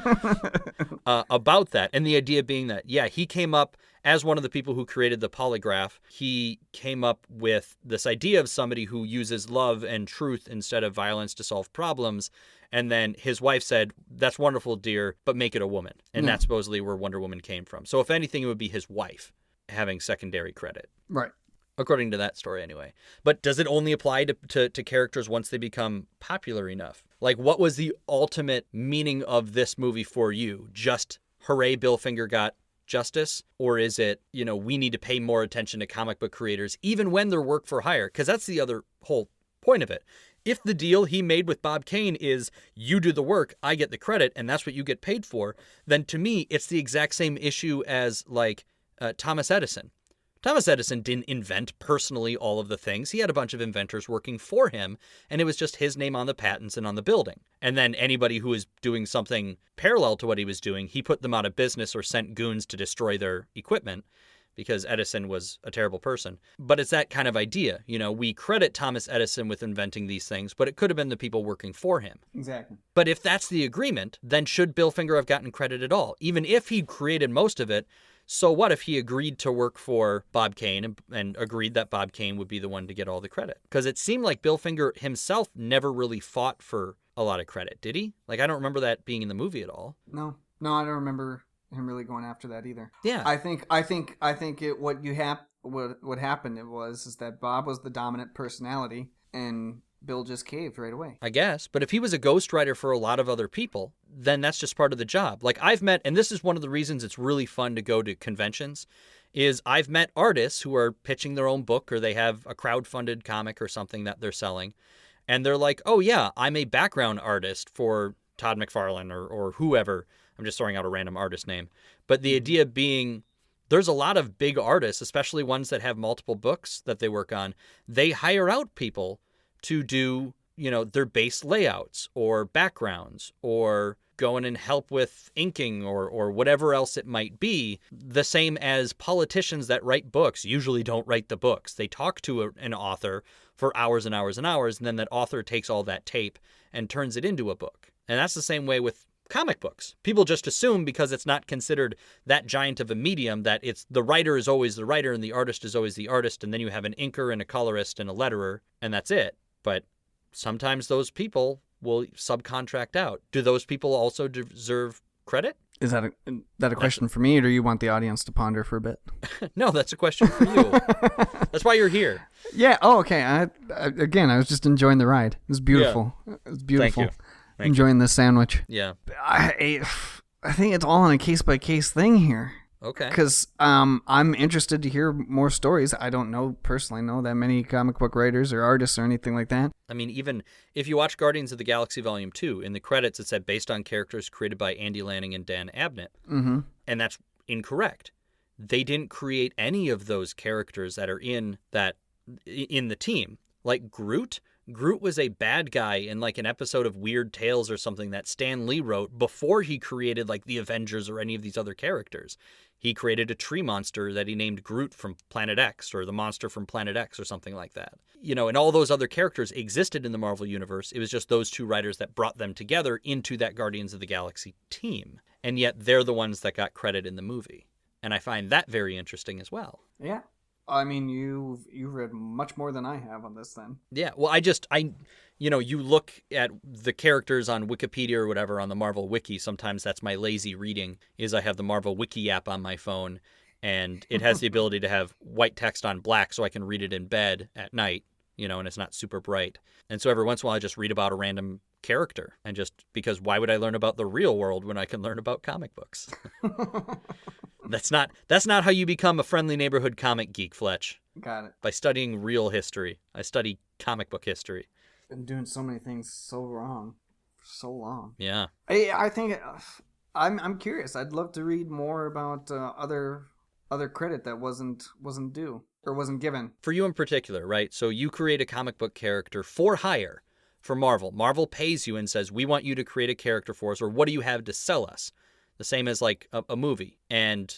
about that, and the idea being that he came up as one of the people who created the polygraph. He came up with this idea of somebody who uses love and truth instead of violence to solve problems, and then his wife said, that's wonderful, dear, but make it a woman. And that's supposedly where Wonder Woman came from. So if anything, it would be his wife having secondary credit, right? According to that story anyway. But does it only apply to characters once they become popular enough? Like, what was the ultimate meaning of this movie for you? Just, hooray, Bill Finger got justice? Or is it, we need to pay more attention to comic book creators, even when they're work for hire? Because that's the other whole point of it. If the deal he made with Bob Kane is you do the work, I get the credit, and that's what you get paid for, then to me, it's the exact same issue as, like, Thomas Edison. Thomas Edison didn't invent personally all of the things. He had a bunch of inventors working for him, and it was just his name on the patents and on the building. And then anybody who was doing something parallel to what he was doing, he put them out of business or sent goons to destroy their equipment because Edison was a terrible person. But it's that kind of idea. We credit Thomas Edison with inventing these things, but it could have been the people working for him. Exactly. But if that's the agreement, then should Bill Finger have gotten credit at all? Even if he created most of it, so what if he agreed to work for Bob Kane and agreed that Bob Kane would be the one to get all the credit? Because it seemed like Bill Finger himself never really fought for a lot of credit, did he? Like, I don't remember that being in the movie at all. No, I don't remember him really going after that either. Yeah. I think what happened is that Bob was the dominant personality, and Bill just caved right away. I guess. But if he was a ghostwriter for a lot of other people, then that's just part of the job. Like I've met, and this is one of the reasons it's really fun to go to conventions, is I've met artists who are pitching their own book or they have a crowdfunded comic or something that they're selling. And they're like, oh yeah, I'm a background artist for Todd McFarlane or whoever. I'm just throwing out a random artist name. But the idea being, there's a lot of big artists, especially ones that have multiple books that they work on. They hire out people to do, their base layouts or backgrounds or go in and help with inking or whatever else it might be. The same as politicians that write books usually don't write the books. They talk to an author for hours and hours and hours, and then that author takes all that tape and turns it into a book. And that's the same way with comic books. People just assume because it's not considered that giant of a medium that it's the writer is always the writer and the artist is always the artist, and then you have an inker and a colorist and a letterer, and that's it. But sometimes those people will subcontract out. Do those people also deserve credit? Is that a question for me, or do you want the audience to ponder for a bit? No, that's a question for you. That's why you're here. Yeah. Oh, okay. I was just enjoying the ride. It was beautiful. Yeah. It was beautiful. Thank you. Enjoying this sandwich. Yeah. I think it's all on a case-by-case thing here. Okay. Because I'm interested to hear more stories. I don't personally know that many comic book writers or artists or anything like that. I mean, even if you watch Guardians of the Galaxy Volume 2, in the credits it said based on characters created by Andy Lanning and Dan Abnett. Mm-hmm. And that's incorrect. They didn't create any of those characters that are in the team. Like Groot was a bad guy in like an episode of Weird Tales or something that Stan Lee wrote before he created like the Avengers or any of these other characters. He created a tree monster that he named Groot from Planet X, or the monster from Planet X or something like that. And all those other characters existed in the Marvel Universe. It was just those two writers that brought them together into that Guardians of the Galaxy team. And yet they're the ones that got credit in the movie. And I find that very interesting as well. Yeah. I mean, you've read much more than I have on this then. Yeah, well, you look at the characters on Wikipedia or whatever on the Marvel Wiki. Sometimes that's my lazy reading, is I have the Marvel Wiki app on my phone, and it has the ability to have white text on black so I can read it in bed at night, and it's not super bright. And so every once in a while I just read about a random character, and just because why would I learn about the real world when I can learn about comic books? That's not how you become a friendly neighborhood comic geek, Fletch. Got it. By studying real history. I study comic book history. Been doing so many things so wrong for so long. Yeah. I think I'm curious. I'd love to read more about other credit that wasn't due or wasn't given. For you in particular, right? So you create a comic book character for hire for Marvel. Marvel pays you and says, we want you to create a character for us, or what do you have to sell us? The same as like a movie. And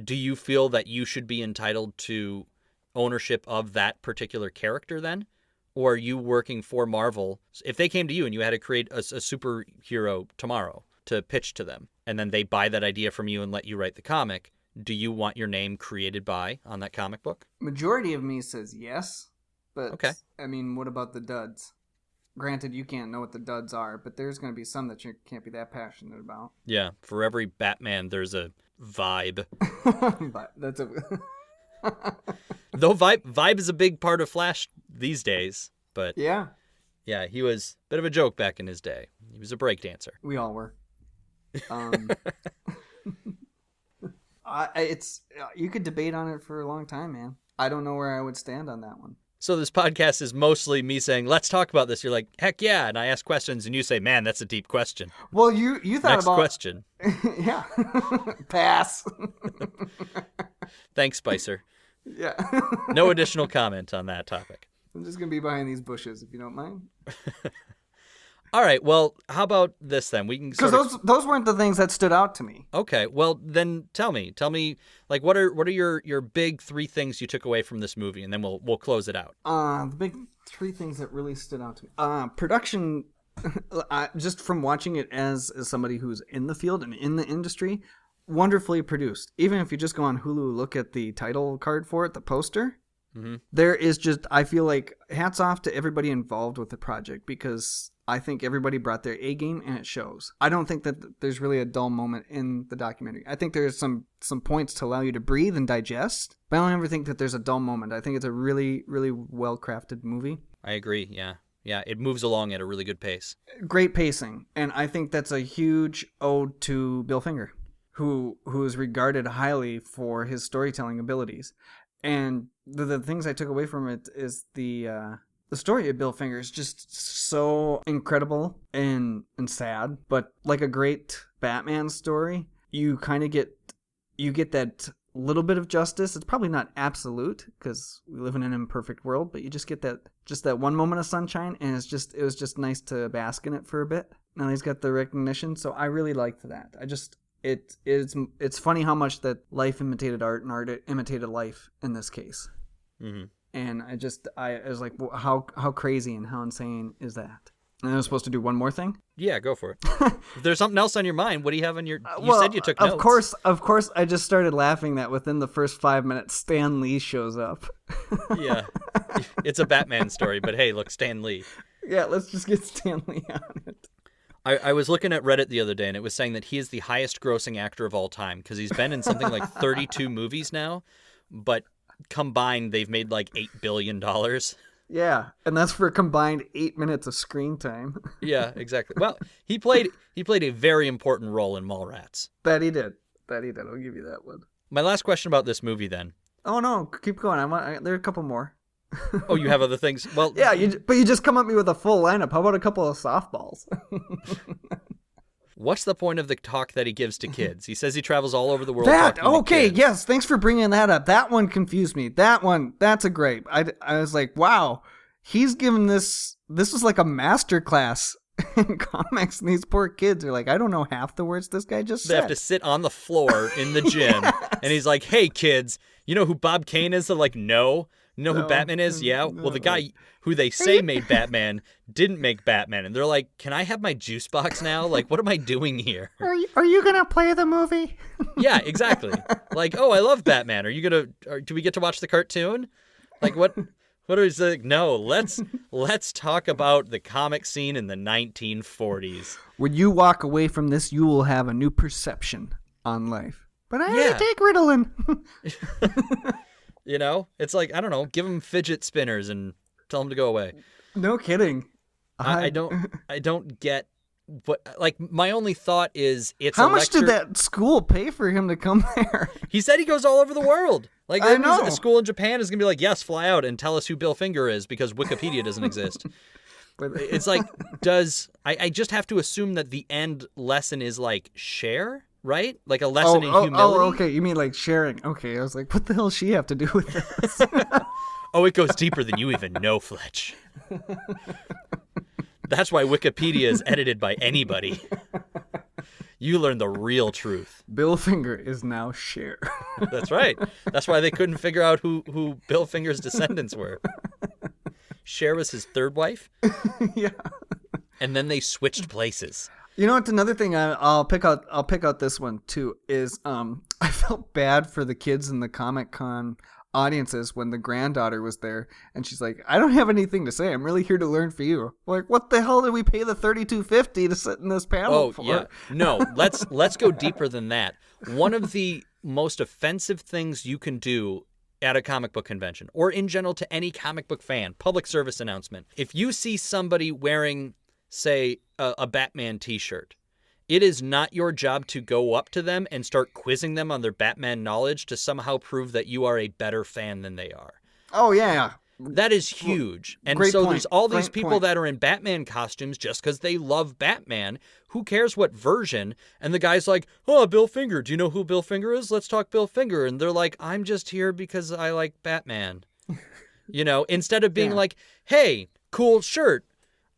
do you feel that you should be entitled to ownership of that particular character then? Or are you working for Marvel? If they came to you and you had to create a superhero tomorrow to pitch to them, and then they buy that idea from you and let you write the comic, do you want your name created by on that comic book? Majority of me says yes, but okay. I mean, what about the duds? Granted, you can't know what the duds are, but there's going to be some that you can't be that passionate about. Yeah, for every Batman, there's a vibe. But that's a... Though vibe is a big part of Flash these days, but yeah, he was a bit of a joke back in his day. He was a breakdancer. We all were. You could debate on it for a long time, man. I don't know where I would stand on that one. So this podcast is mostly me saying, let's talk about this. You're like, heck yeah. And I ask questions and you say, man, that's a deep question. Well, you thought Next about... question. Yeah. Pass. Thanks, Spicer. Yeah. No additional comment on that topic. I'm just going to be behind these bushes, if you don't mind. All right. Well, how about this then? We can because those weren't the things that stood out to me. Okay. Well, then tell me, like, what are your big three things you took away from this movie, and then we'll close it out. The big three things that really stood out to me. Production. Just from watching it as somebody who's in the field and in the industry, wonderfully produced. Even if you just go on Hulu, look at the title card for it, the poster. Mm-hmm. There is just, I feel like, hats off to everybody involved with the project, because I think everybody brought their A game and it shows. I don't think that there's really a dull moment in the documentary. I think there's some points to allow you to breathe and digest, but I don't ever think that there's a dull moment. I think it's a really, really well-crafted movie. I agree, yeah. Yeah, it moves along at a really good pace. Great pacing, and I think that's a huge ode to Bill Finger, who is regarded highly for his storytelling abilities. And the things I took away from it is the story of Bill Finger is just so incredible and sad, but like a great Batman story, you kind of get that little bit of justice. It's probably not absolute because we live in an imperfect world, but you just get that one moment of sunshine, and it was just nice to bask in it for a bit. Now he's got the recognition, so I really liked that. It's funny how much that life imitated art and art imitated life in this case. Mm-hmm. And I was like, well, how crazy and how insane is that? And I was supposed to do one more thing? Yeah, go for it. If there's something else on your mind, what do you have on your... You said you took notes. Of course, I just started laughing that within the first 5 minutes, Stan Lee shows up. Yeah. It's a Batman story, but hey, look, Stan Lee. Yeah, let's just get Stan Lee on it. I was looking at Reddit the other day, and it was saying that he is the highest grossing actor of all time because he's been in something like 32 movies now, but combined, they've made like $8 billion. Yeah, and that's for a combined 8 minutes of screen time. Yeah, exactly. Well, he played a very important role in Mallrats. That he did. I'll give you that one. My last question about this movie, then. Oh no, keep going. There are a couple more. Oh, you have other things? Well, yeah, but you just come at me with a full lineup. How about a couple of softballs? What's the point of the talk that he gives to kids? He says he travels all over the world. Yes, thanks for bringing that up. That one confused me. That's a great. I was like, wow, he's given this was like a master class in comics, and these poor kids are like, I don't know half the words this guy just said. They have to sit on the floor in the gym, and he's like, hey, kids, you know who Bob Kane is? They're like, no. You know who Batman is? Yeah. Well, the guy who they say made Batman didn't make Batman. And they're like, can I have my juice box now? Like, what am I doing here? Are you going to play the movie? Yeah, exactly. Like, oh, I love Batman. Are you going to, do we get to watch the cartoon? Like, what is like, no, let's talk about the comic scene in the 1940s. When you walk away from this, you will have a new perception on life. But I already take Ritalin. You know, it's like, I don't know, give them fidget spinners and tell them to go away. No kidding. I don't get what, like, my only thought is it's how much did that school pay for him to come there? He said he goes all over the world. Like, I know. A school in Japan is going to be like, yes, fly out and tell us who Bill Finger is because Wikipedia doesn't exist. It's like, I just have to assume that the end lesson is like share? Right? Like a lesson in humility? Oh, okay. You mean like sharing. Okay, I was like, what the hell does she have to do with this? Oh, it goes deeper than you even know, Fletch. That's why Wikipedia is edited by anybody. You learn the real truth. Bill Finger is now Cher. That's right. That's why they couldn't figure out who Bill Finger's descendants were. Cher was his third wife? Yeah. And then they switched places. You know what? Another thing I'll pick out this one too is I felt bad for the kids in the Comic-Con audiences when the granddaughter was there, and she's like, "I don't have anything to say. I'm really here to learn for you." Like, what the hell did we pay the $32.50 to sit in this panel for? Yeah. No, let's go deeper than that. One of the most offensive things you can do at a comic book convention, or in general to any comic book fan, public service announcement, if you see somebody wearing, say, a Batman t-shirt, it is not your job to go up to them and start quizzing them on their Batman knowledge to somehow prove that you are a better fan than they are. Oh, yeah. That is huge. And Great so point. there's all these Great people point. that are in Batman costumes just because they love Batman. Who cares what version? And the guy's like, oh, Bill Finger. Do you know who Bill Finger is? Let's talk Bill Finger. And they're like, I'm just here because I like Batman. You know, instead of being like, hey, cool shirt.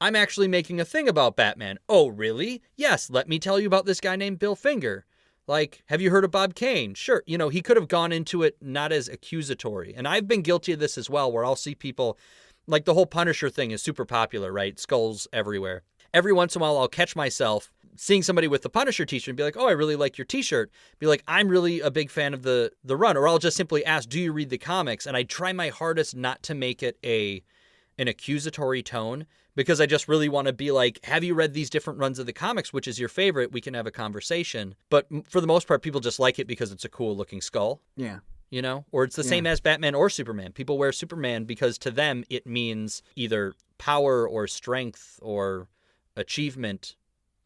I'm actually making a thing about Batman. Oh, really? Yes, let me tell you about this guy named Bill Finger. Like, have you heard of Bob Kane? Sure. You know, he could have gone into it not as accusatory. And I've been guilty of this as well, where I'll see people, like the whole Punisher thing is super popular, right? Skulls everywhere. Every once in a while, I'll catch myself seeing somebody with the Punisher t-shirt and be like, oh, I really like your t-shirt. Be like, I'm really a big fan of the run. Or I'll just simply ask, do you read the comics? And I try my hardest not to make it an accusatory tone, because I just really want to be like, have you read these different runs of the comics? Which is your favorite? We can have a conversation. But for the most part, people just like it because it's a cool looking skull. Yeah. You know, or it's the same as Batman or Superman. People wear Superman because to them it means either power or strength or achievement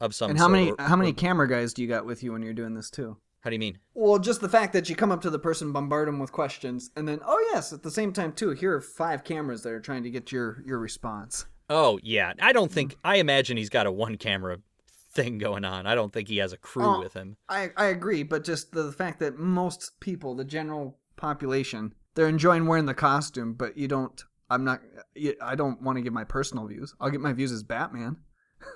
of some And sort. how many camera guys do you got with you when you're doing this too? How do you mean? Well, just the fact that you come up to the person, bombard them with questions, and then, oh yes, at the same time too, here are 5 cameras that are trying to get your response. Oh, yeah. I imagine he's got a one camera thing going on. I don't think he has a crew with him. I agree, but just the fact that most people, the general population, they're enjoying wearing the costume, but I don't want to give my personal views. I'll get my views as Batman.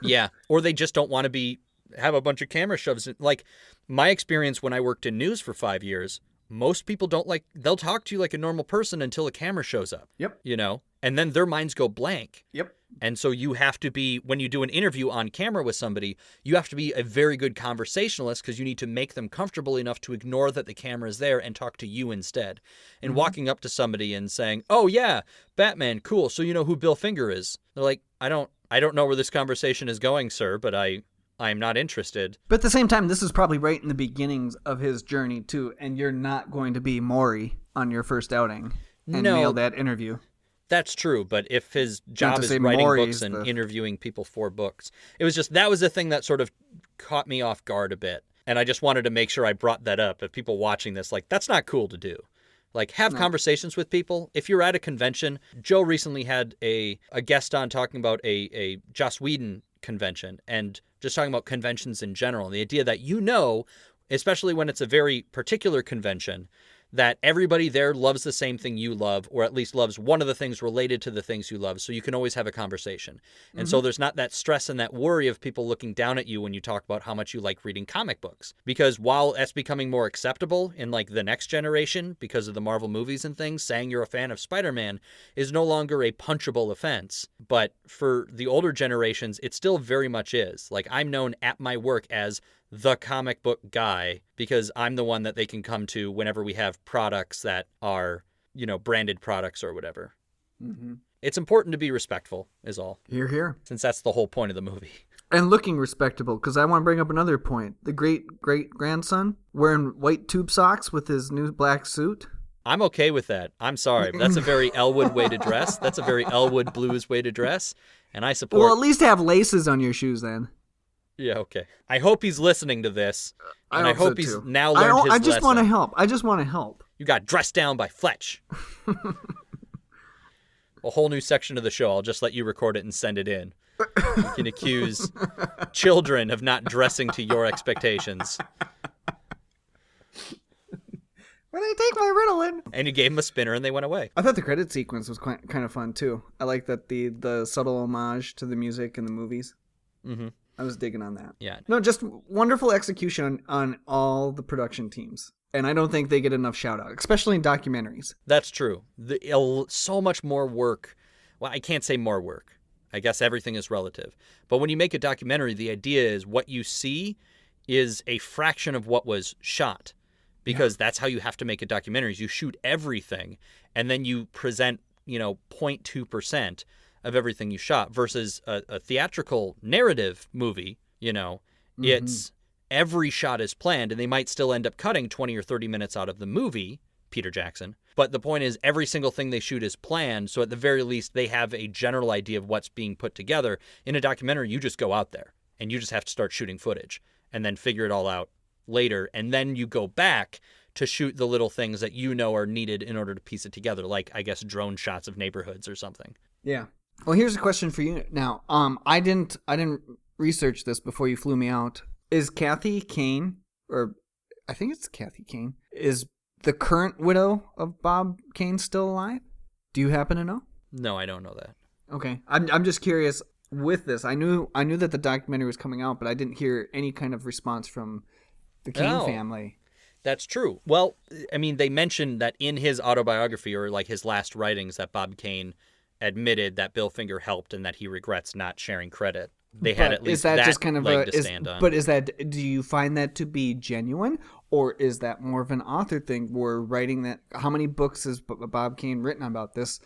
Yeah. Or they just don't want to have a bunch of camera shoves. Like, my experience when I worked in news for 5 years, most people they'll talk to you like a normal person until a camera shows up. Yep. And then their minds go blank. Yep. And so you have to be, when you do an interview on camera with somebody, you have to be a very good conversationalist because you need to make them comfortable enough to ignore that the camera is there and talk to you instead. And walking up to somebody and saying, oh yeah, Batman, cool. So you know who Bill Finger is? They're like, I don't know where this conversation is going, sir, but I'm not interested. But at the same time, this is probably right in the beginnings of his journey too, and you're not going to be Maury on your first outing and nail that interview. That's true, but if his job is writing books and interviewing people for books, it was just, that was the thing that sort of caught me off guard a bit. And I just wanted to make sure I brought that up. If people watching this, that's not cool to do. Have conversations with people. If you're at a convention, Joe recently had a guest on talking about a Joss Whedon convention and just talking about conventions in general. And the idea that especially when it's a very particular convention, that everybody there loves the same thing you love, or at least loves one of the things related to the things you love, so you can always have a conversation. And so there's not that stress and that worry of people looking down at you when you talk about how much you like reading comic books. Because while that's becoming more acceptable in the next generation because of the Marvel movies and things, saying you're a fan of Spider-Man is no longer a punchable offense. But for the older generations, it still very much is. I'm known at my work as the comic book guy because I'm the one that they can come to whenever we have products that are, branded products or whatever. Mm-hmm. It's important to be respectful is all. Hear, hear. Since that's the whole point of the movie. And looking respectable, because I want to bring up another point. The great-great-grandson wearing white tube socks with his new black suit. I'm okay with that. I'm sorry. But that's a very Elwood way to dress. That's a very Elwood Blues way to dress. And I support... Well, at least have laces on your shoes then. Yeah, okay. I hope he's listening to this. And I hope he's now learned his lesson. I just want to help. You got dressed down by Fletch. A whole new section of the show. I'll just let you record it and send it in. You can accuse children of not dressing to your expectations. When I take my Ritalin. And you gave them a spinner and they went away. I thought the credit sequence was kind of fun too. I like that the subtle homage to the music in the movies. Mm-hmm. I was digging on that. Yeah. No, just wonderful execution on all the production teams. And I don't think they get enough shout out, especially in documentaries. That's true. So much more work. Well, I can't say more work. I guess everything is relative. But when you make a documentary, the idea is what you see is a fraction of what was shot. Because that's how you have to make a documentary. Is you shoot everything and then you present, 0.2% of everything you shot versus a theatrical narrative movie, it's every shot is planned and they might still end up cutting 20 or 30 minutes out of the movie, Peter Jackson. But the point is every single thing they shoot is planned. So at the very least, they have a general idea of what's being put together. In a documentary, you just go out there and you just have to start shooting footage and then figure it all out later. And then you go back to shoot the little things that are needed in order to piece it together. Like, I guess, drone shots of neighborhoods or something. Yeah. Well, here's a question for you now. I didn't research this before you flew me out. Is Kathy Kane, or I think it's Kathy Kane, is the current widow of Bob Kane still alive? Do you happen to know? No, I don't know that. Okay. I'm just curious with this. I knew that the documentary was coming out, but I didn't hear any kind of response from the Kane family. That's true. Well, I mean, they mentioned that in his autobiography or his last writings that Bob Kane admitted that Bill Finger helped and that he regrets not sharing credit. They had at least that just kind of leg to stand on. But do you find that to be genuine, or is that more of an author thing? We're writing that. How many books has Bob Kane written about this?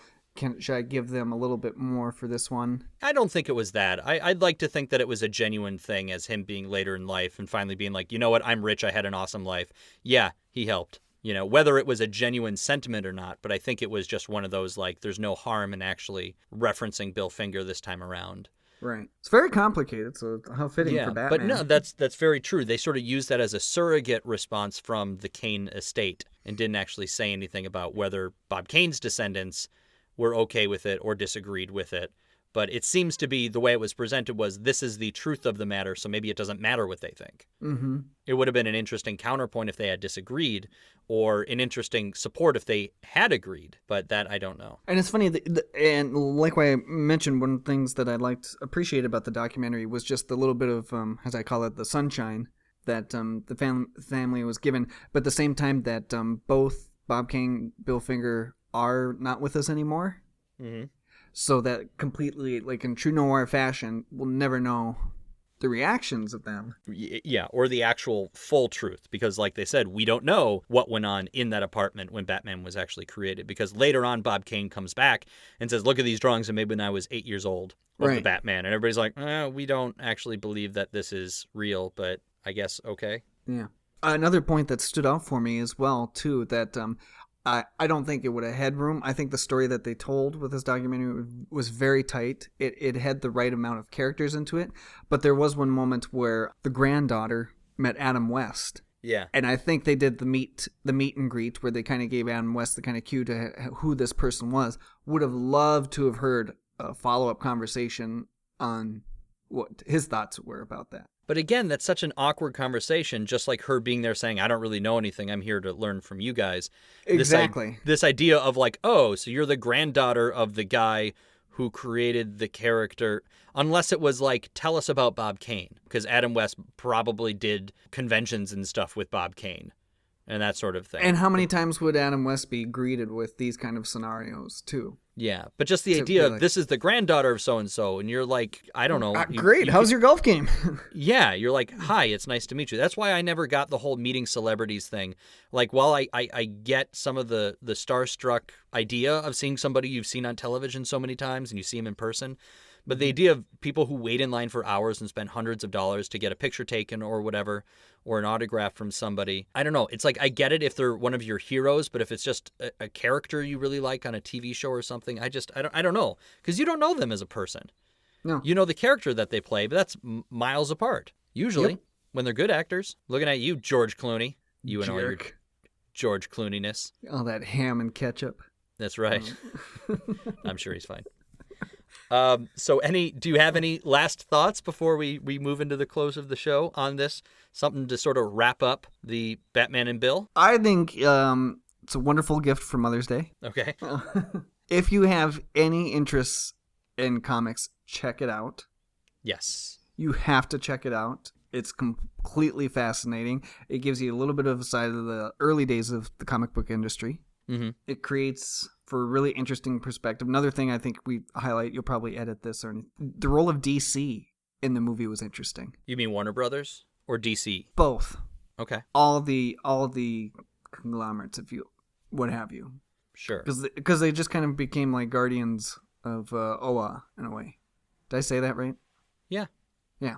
Should I give them a little bit more for this one? I don't think it was that. I'd like to think that it was a genuine thing as him being later in life and finally being like, you know what, I'm rich, I had an awesome life. Yeah, he helped. You know, whether it was a genuine sentiment or not, but I think it was just one of those, like, there's no harm in actually referencing Bill Finger this time around. Right. It's very complicated, so how fitting for Batman. But no, that's very true. They sort of used that as a surrogate response from the Kane estate and didn't actually say anything about whether Bob Kane's descendants were okay with it or disagreed with it. But it seems to be the way it was presented was this is the truth of the matter, so maybe it doesn't matter what they think. Mm-hmm. It would have been an interesting counterpoint if they had disagreed, or an interesting support if they had agreed, but that I don't know. And it's funny, and like I mentioned, one of the things that I appreciate about the documentary was just the little bit of, as I call it, the sunshine that the family was given, but at the same time that both Bob Kane, Bill Finger are not with us anymore. Mm-hmm. So that completely, like in true noir fashion, we'll never know the reactions of them. Yeah, or the actual full truth, because like they said, we don't know what went on in that apartment when Batman was actually created, because later on Bob Kane comes back and says, look at these drawings I made when I was 8 years old of the Batman, and everybody's like, we don't actually believe that this is real, but I guess okay. Yeah. Another point that stood out for me as well, too, that I don't think it would have had room. I think the story that they told with this documentary was very tight. It had the right amount of characters into it, but there was one moment where the granddaughter met Adam West. Yeah. And I think they did the meet and greet where they kind of gave Adam West the kind of cue to who this person was. Would have loved to have heard a follow-up conversation on what his thoughts were about that. But again, that's such an awkward conversation, just like her being there saying, I don't really know anything. I'm here to learn from you guys. Exactly. This idea of like, oh, so you're the granddaughter of the guy who created the character. Unless it was like, tell us about Bob Kane. Because Adam West probably did conventions and stuff with Bob Kane and that sort of thing. And how many times would Adam West be greeted with these kind of scenarios, too? Yeah, but just the idea of this is the granddaughter of so-and-so, and you're like, I don't know. Great, how's your golf game? Yeah, you're like, hi, it's nice to meet you. That's why I never got the whole meeting celebrities thing. Like, while I get some of the starstruck idea of seeing somebody you've seen on television so many times and you see them in person, but the idea of people who wait in line for hours and spend hundreds of dollars to get a picture taken or whatever, or an autograph from somebody, I don't know. It's like, I get it if they're one of your heroes, but if it's just a character you really like on a TV show or something, I don't know. Because you don't know them as a person. No. You know the character that they play, but that's miles apart. Usually, when they're good actors. Looking at you, George Clooney. You and all your George Clooney-ness. All that ham and ketchup. That's right. I'm sure he's fine. So do you have any last thoughts before we move into the close of the show on this? Something to sort of wrap up the Batman and Bill? I think it's a wonderful gift for Mother's Day. Okay. If you have any interest in comics, check it out. Yes. You have to check it out. It's completely fascinating. It gives you a little bit of a side of the early days of the comic book industry. Mm-hmm. It creates for a really interesting perspective. Another thing I think we highlight, you'll probably edit this, or the role of DC in the movie was interesting. You mean Warner Brothers or DC? Both. Okay. All of the conglomerates, if you, what have you. Sure. Because they just kind of became like guardians of Oa in a way. Did I say that right? Yeah. Yeah.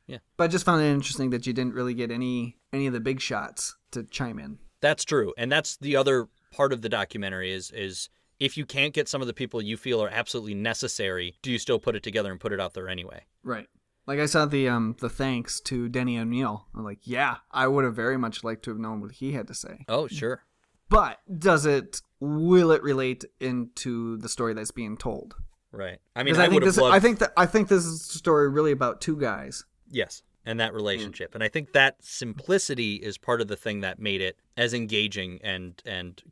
Yeah. But I just found it interesting that you didn't really get any of the big shots to chime in. That's true. And that's the other part of the documentary is if you can't get some of the people you feel are absolutely necessary, do you still put it together and put it out there anyway? Right. Like I saw the thanks to Denny O'Neil. I'm like, yeah, I would have very much liked to have known what he had to say. Oh, sure. But will it relate into the story that's being told? Right. I mean, I think this is a story really about two guys. Yes. And that relationship. And I think that simplicity is part of the thing that made it as engaging and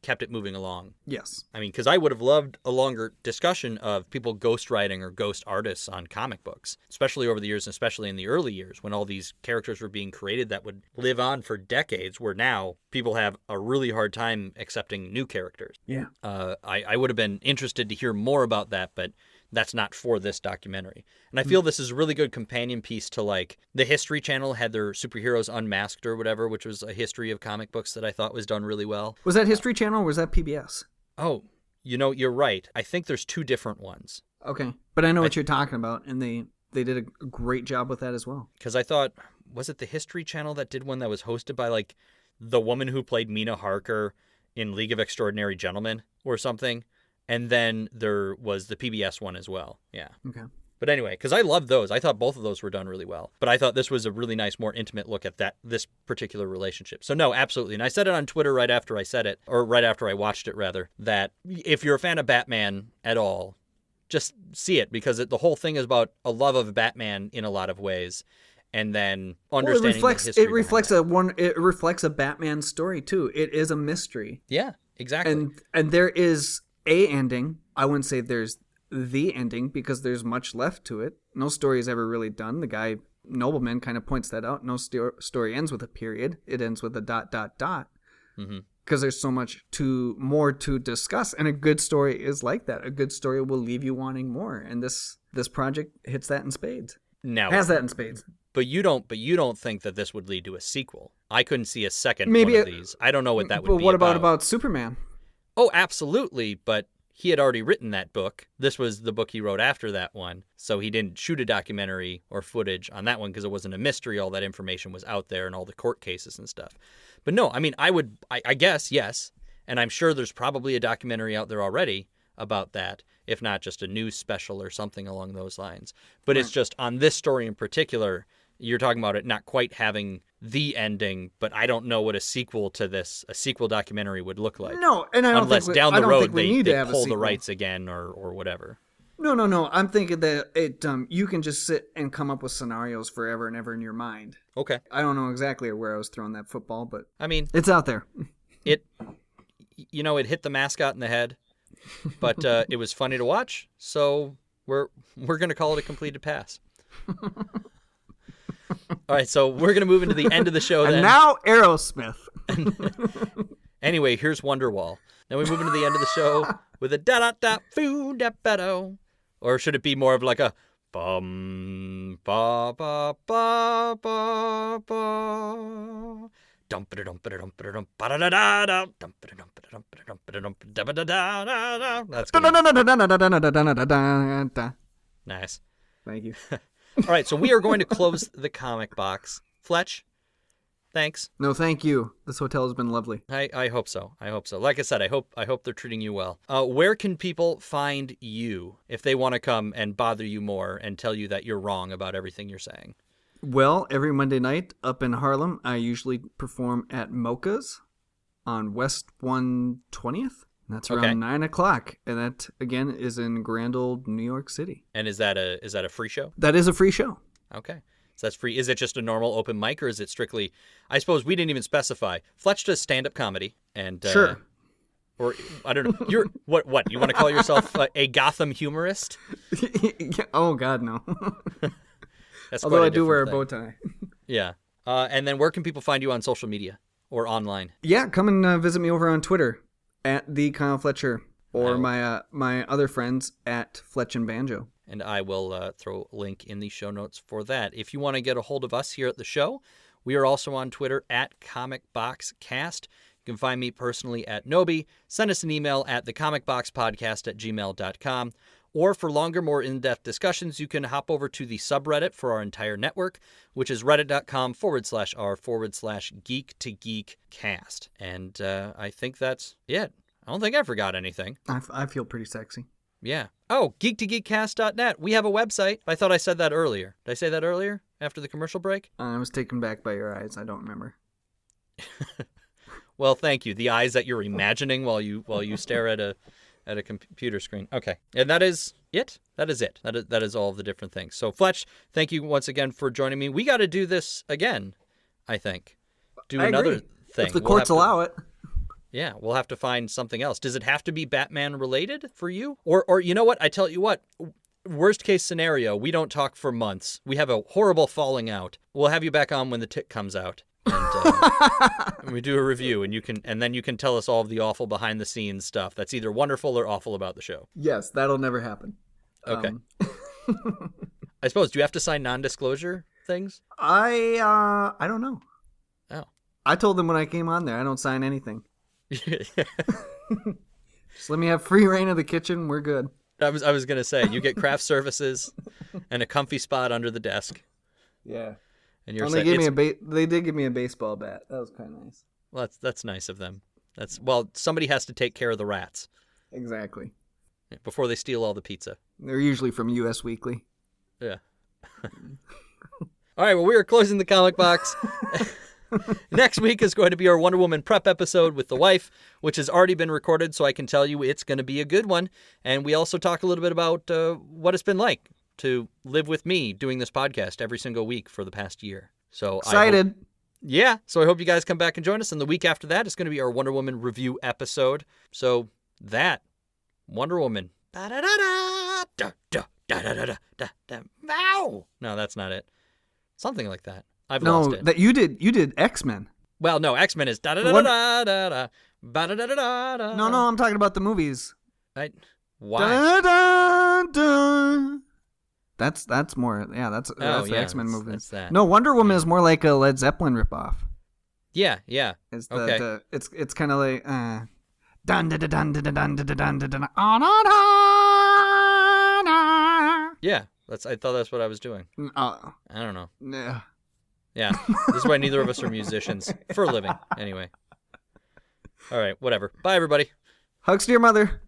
kept it moving along. Yes. I mean, because I would have loved a longer discussion of people ghostwriting or ghost artists on comic books, especially over the years, and especially in the early years when all these characters were being created that would live on for decades, where now people have a really hard time accepting new characters. Yeah. I would have been interested to hear more about that, but that's not for this documentary. And I feel this is a really good companion piece to, like, the History Channel had their Superheroes Unmasked or whatever, which was a history of comic books that I thought was done really well. Was that History Channel or was that PBS? Oh, you're right. I think there's two different ones. Okay. But I know what you're talking about, and they did a great job with that as well. Because I thought, was it the History Channel that did one that was hosted by, like, the woman who played Mina Harker in League of Extraordinary Gentlemen or something. And then there was the PBS one as well. Yeah. Okay. But anyway, because I loved those. I thought both of those were done really well. But I thought this was a really nice, more intimate look at this particular relationship. So no, absolutely. And I said it on Twitter right after I said it, or right after I watched it, rather, that if you're a fan of Batman at all, just see it, because the whole thing is about a love of Batman in a lot of ways. And then understanding the history. It reflects a Batman story too. It is a mystery. Yeah, exactly. And there is a ending. I wouldn't say there's the ending, because there's much left to it. No story is ever really done. The guy Nobleman kind of points that out. No story ends with a period. It ends with a ... Mm-hmm. Because there's so much more to discuss, and a good story is like that. A good story will leave you wanting more, and this project hits that in spades. Has that in spades. But you don't think that this would lead to a sequel? I couldn't see a second one of these. I don't know what that would be. But what about Superman? Oh, absolutely. But he had already written that book. This was the book he wrote after that one. So he didn't shoot a documentary or footage on that one because it wasn't a mystery. All that information was out there and all the court cases and stuff. But no, I mean, I guess, yes. And I'm sure there's probably a documentary out there already about that, if not just a news special or something along those lines. But It's just on this story in particular, you're talking about it not quite having the ending, but I don't know what a sequel documentary would look like. No, and unless down the road they pull the rights again or whatever. No. I'm thinking that you can just sit and come up with scenarios forever and ever in your mind. Okay. I don't know exactly where I was throwing that football, but I mean, it's out there. It hit the mascot in the head, but it was funny to watch. So we're gonna call it a completed pass. All right, so we're going to move into the end of the show then. And now Aerosmith. Anyway, here's Wonderwall. Then we move into the end of the show with a da-da-da-foo-da-ba-do. Or should it be more of like a bum ba ba ba ba ba dum ba dum ba dum ba dum ba da da da da dum ba dum ba dum ba dum ba dum da da da da. That's good. Nice. Thank you. All right, so we are going to close the comic box. Fletch, thanks. No, thank you. This hotel has been lovely. I hope so. Like I said, I hope they're treating you well. Where can people find you if they want to come and bother you more and tell you that you're wrong about everything you're saying? Well, every Monday night up in Harlem, I usually perform at Mocha's on West 120th. That's around 9 o'clock, and that again is in Grand Old New York City. And is that a free show? That is a free show. Okay, so that's free. Is it just a normal open mic, or is it strictly? I suppose we didn't even specify. Fletch does stand-up comedy, and sure. Or I don't know. You're what? You want to call yourself a Gotham humorist? Oh God, no. That's although quite I do wear a thing. bow tie. Yeah, and then where can people find you on social media or online? Yeah, come and visit me over on Twitter. At the Kyle Fletcher, or my other friends at Fletch and Banjo. And I will throw a link in the show notes for that. If you want to get a hold of us here at the show, we are also on Twitter at ComicBoxCast. You can find me personally at Nobi. Send us an email at thecomicboxpodcast@gmail.com. Or for longer, more in-depth discussions, you can hop over to the subreddit for our entire network, which is reddit.com/r/Geek-to-Geekcast. And I think that's it. I don't think I forgot anything. I feel pretty sexy. Yeah. Oh, geektogeekcast.net. We have a website. I thought I said that earlier. Did I say that earlier after the commercial break? I was taken back by your eyes. I don't remember. Well, thank you. The eyes that you're imagining while you stare at a computer screen. Okay. And that is it. That is all of the different things. So, Fletch, thank you once again for joining me. We got to do this again, I think. Another thing. If the courts allow it. Yeah, we'll have to find something else. Does it have to be Batman related for you? Or you know what? I tell you what. Worst case scenario, we don't talk for months. We have a horrible falling out. We'll have you back on when the tick comes out. And we do a review, and then you can tell us all of the awful behind the scenes stuff that's either wonderful or awful about the show. Yes, that'll never happen. Okay. I suppose, do you have to sign non-disclosure things? I don't know. Oh. I told them when I came on there, I don't sign anything. Just let me have free reign of the kitchen. We're good. I was gonna say, you get craft services and a comfy spot under the desk. Yeah. And you're they did give me a baseball bat. That was kind of nice. Well, that's nice of them. Somebody has to take care of the rats Exactly. before they steal all the pizza. They're usually from U.S. Weekly. Yeah. All right, well, we are closing the comic box. Next week is going to be our Wonder Woman prep episode with the wife, which has already been recorded, so I can tell you it's going to be a good one. And we also talk a little bit about what it's been like to live with me doing this podcast every single week for the past year. So Excited. So I hope you guys come back and join us. And the week after that is going to be our Wonder Woman review episode. So that, Wonder Woman. Wow. No, that's not it. Something like that. I've lost it. That you did X-Men. Well, no, X-Men is da da da da da da da da da da. No, I'm talking about the movies. Why? Da, da, da. That's more. Yeah, that's the X-Men movie. That's that. No, Wonder Woman is more like a Led Zeppelin ripoff. Yeah. It's Okay. It's kind of like dun dun dun dun dun dun dun dun dun dun. Yeah, I thought that's what I was doing. I don't know. Yeah, this is why neither of us are musicians for a living. Anyway. All right, whatever. Bye, everybody. Hugs to your mother.